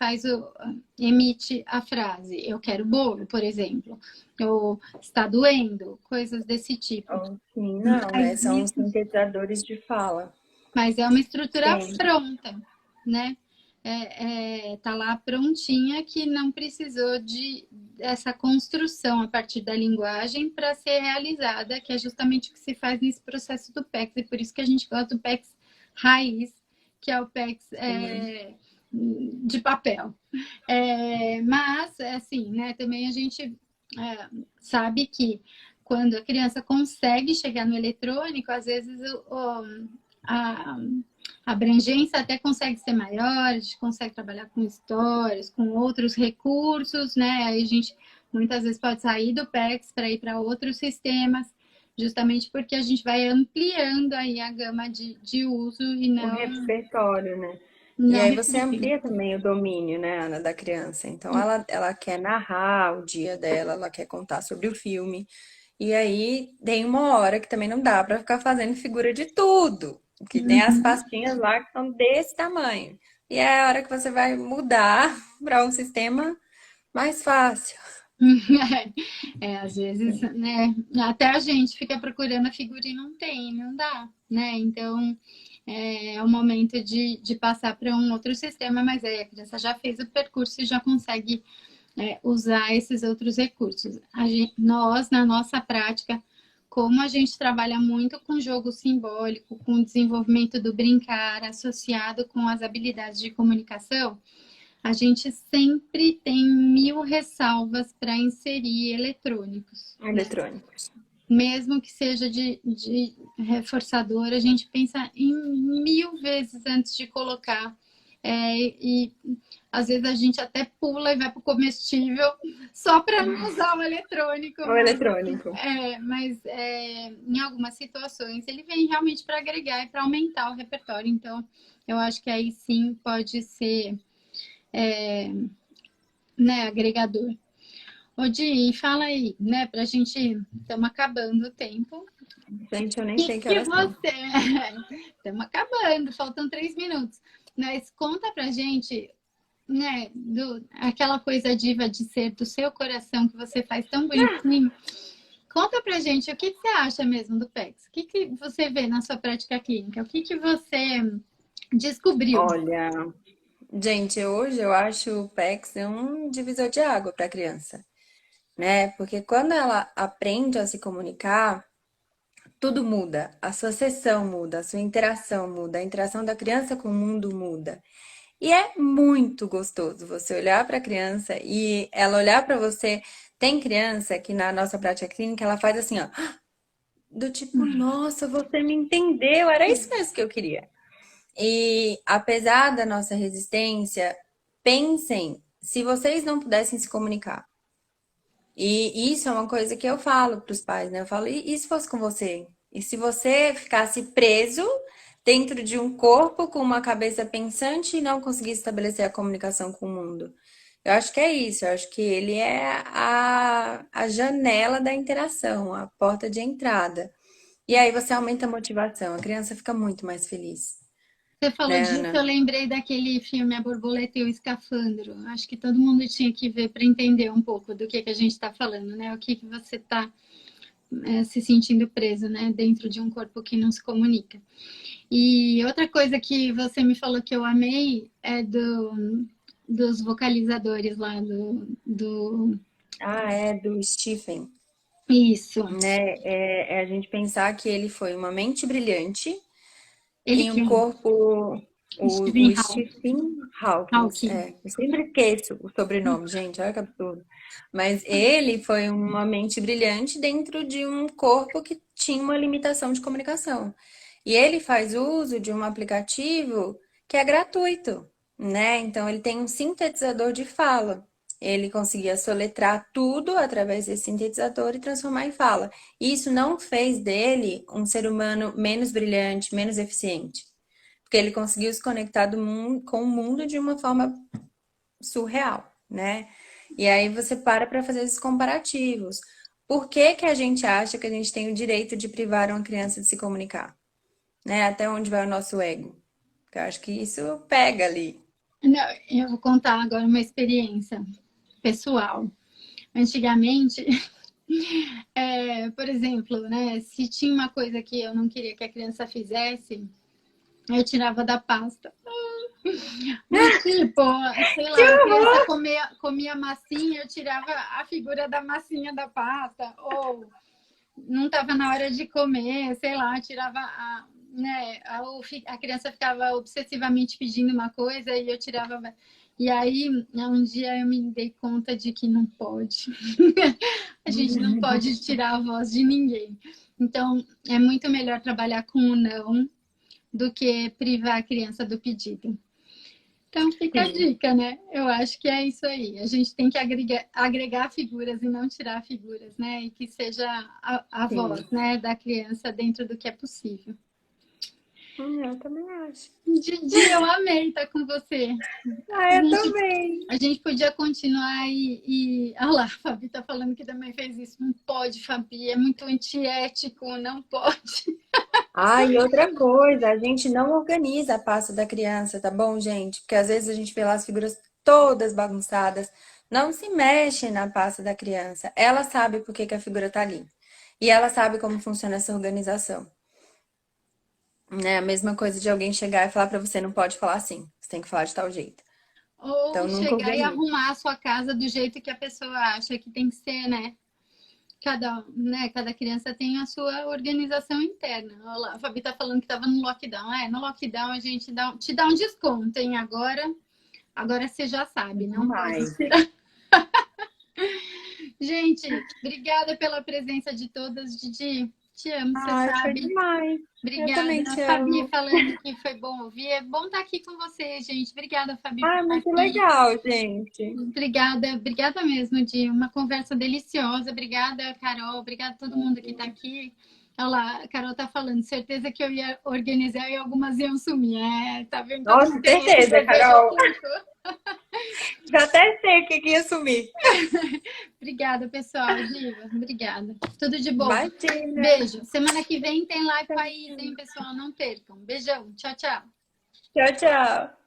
Emite a frase. Eu quero bolo, por exemplo. Ou está doendo, coisas desse tipo. Então, sim, não, Mas né? São os sintetizadores de fala. Mas é uma estrutura Sim. pronta, né? Tá lá prontinha que não precisou dessa construção a partir da linguagem para ser realizada, que é justamente o que se faz nesse processo do PEX, e por isso que a gente gosta do PEX raiz, que é o PEX Sim. de papel. Mas, assim, né, também a gente sabe que quando a criança consegue chegar no eletrônico, às vezes a abrangência até consegue ser maior, a gente consegue trabalhar com histórias, com outros recursos, né? Aí a gente muitas vezes pode sair do PEX para ir para outros sistemas, justamente porque a gente vai ampliando aí a gama de uso e O repertório, né? E não aí você repetir. amplia também o domínio, né, Ana, da criança. Então ela quer narrar o dia dela, ela quer contar sobre o filme. E aí tem uma hora que também não dá para ficar fazendo figura de tudo. que tem as Uhum. pastinhas lá que são desse tamanho. E é a hora que você vai mudar para um sistema mais fácil. Às vezes, né? Até a gente fica procurando a figura e não tem, não dá, né? Então, é o momento de passar para um outro sistema, mas aí a criança já fez o percurso e já consegue usar esses outros recursos. Nós, na nossa prática, como a gente trabalha muito com jogo simbólico, com o desenvolvimento do brincar associado com as habilidades de comunicação, a gente sempre tem 1000 ressalvas para inserir eletrônicos, né? Eletrônicos. Mesmo que seja de reforçador, a gente pensa em 1000 vezes antes de colocar. E às vezes a gente até pula e vai para o comestível só para não usar o eletrônico, O eletrônico. em algumas situações ele vem realmente para agregar e para aumentar o repertório. Então, eu acho que aí sim pode ser, né, agregador. Ô, Di, fala aí, né, pra gente, estamos acabando o tempo. Gente, eu nem O que sei que que horas são. você... Estamos acabando, faltam 3 minutos. Mas conta pra gente, né, aquela coisa diva de ser do seu coração que você faz tão bonitinho. Conta pra gente o que você acha mesmo do PEX. O que você vê na sua prática clínica? O que você descobriu? Olha, gente, hoje eu acho o PEX um divisor de água para a criança, né? Porque quando ela aprende a se comunicar, tudo muda. A sua sessão muda, a sua interação muda, a interação da criança com o mundo muda. E é muito gostoso você olhar para a criança e ela olhar para você. Tem criança que na nossa prática clínica ela faz assim, ó, do tipo, nossa, você me entendeu, era isso mesmo que eu queria. E apesar da nossa resistência, pensem se vocês não pudessem se comunicar. E isso é uma coisa que eu falo para os pais, né? Eu falo, e se fosse com você? E se você ficasse preso dentro de um corpo com uma cabeça pensante e não conseguisse estabelecer a comunicação com o mundo? Eu acho que é isso, eu acho que ele é a janela da interação, a porta de entrada. E aí você aumenta a motivação, a criança fica muito mais feliz, Você falou né, disso, eu Ana? lembrei daquele filme A Borboleta e o Escafandro. Acho que todo mundo tinha que ver para entender um pouco do que a gente está falando, né? O que você está se sentindo preso, né? Dentro de um corpo que não se comunica. E outra coisa que você me falou que eu amei é dos vocalizadores lá Ah, é do Stephen, Isso. né? É a gente pensar que ele foi uma mente brilhante Ele em um quem? corpo, Stephen o Stephen Hawking, Hawking. eu sempre esqueço o sobrenome, gente, olha que absurdo. Mas ele foi uma mente brilhante dentro de um corpo que tinha uma limitação de comunicação. E ele faz uso de um aplicativo que é gratuito, né? Então ele tem um sintetizador de fala. Ele conseguia soletrar tudo através desse sintetizador e transformar em fala. Isso não fez dele um ser humano menos brilhante, menos eficiente. Porque ele conseguiu se conectar com o mundo de uma forma surreal, né? E aí você para fazer esses comparativos. Por que que a gente acha que a gente tem o direito de privar uma criança de se comunicar? Né? Até onde vai o nosso ego? Porque eu acho que isso pega ali. Não, eu vou contar agora uma experiência pessoal. Antigamente, por exemplo, né, se tinha uma coisa que eu não queria que a criança fizesse, eu tirava da pasta. Do tipo, sei Que lá, a criança horror! comia massinha, eu tirava a figura da massinha da pasta, ou não estava na hora de comer, sei lá, tirava a criança ficava obsessivamente pedindo uma coisa e eu tirava. E aí, um dia eu me dei conta de que não pode. A gente não pode tirar a voz de ninguém. Então, é muito melhor trabalhar com o não do que privar a criança do pedido. Então fica a Sim, dica, né? Eu acho que é isso aí. A gente tem que agregar figuras e não tirar figuras, né? E que seja a sim. voz, né, da criança dentro do que é possível. Eu também acho. Didi, eu amei estar com você. Ah, A eu gente, também. a gente podia continuar Olha lá, a Fabi tá falando que também fez isso. Não pode, Fabi, é muito antiético, não pode. Ah, e outra coisa, a gente não organiza a pasta da criança, tá bom, gente? Porque às vezes a gente vê lá as figuras todas bagunçadas. Não se mexe na pasta da criança. Ela sabe por que que a figura tá ali. E ela sabe como funciona essa organização. Né? A mesma coisa de alguém chegar e falar pra você, não pode falar assim. Você tem que falar de tal jeito. Ou Então nunca chegar e organize. arrumar a sua casa do jeito que a pessoa acha que tem que ser, né? Cada criança tem a sua organização interna. Olha lá, a Fabi tá falando que estava no lockdown. No lockdown a gente te dá um desconto, hein? Agora você já sabe, não pode Demais. tirar. Gente, obrigada pela presença de todas, Didi. Te amo, você Ai, foi sabe. demais. Eu Obrigada. também A te Fabi amo. falando que foi bom ouvir. É bom estar aqui com você, gente. Obrigada, Fabi, por Ai, estar muito aqui. legal, gente. Obrigada mesmo, de uma conversa deliciosa. Obrigada, Carol. Obrigada a todo mundo que está aqui. Olha lá, a Carol tá falando, certeza que eu ia organizar e algumas iam sumir. Tá vendo? Todo mundo Nossa, tem esse certeza, desejo Carol. oculto. Já até sei o que que ia sumir. Obrigada, pessoal. Diva, obrigada. Tudo de bom. Imagina. Beijo. Semana que vem tem live país, hein, pessoal? Não percam. Beijão. Tchau, tchau. Tchau, tchau.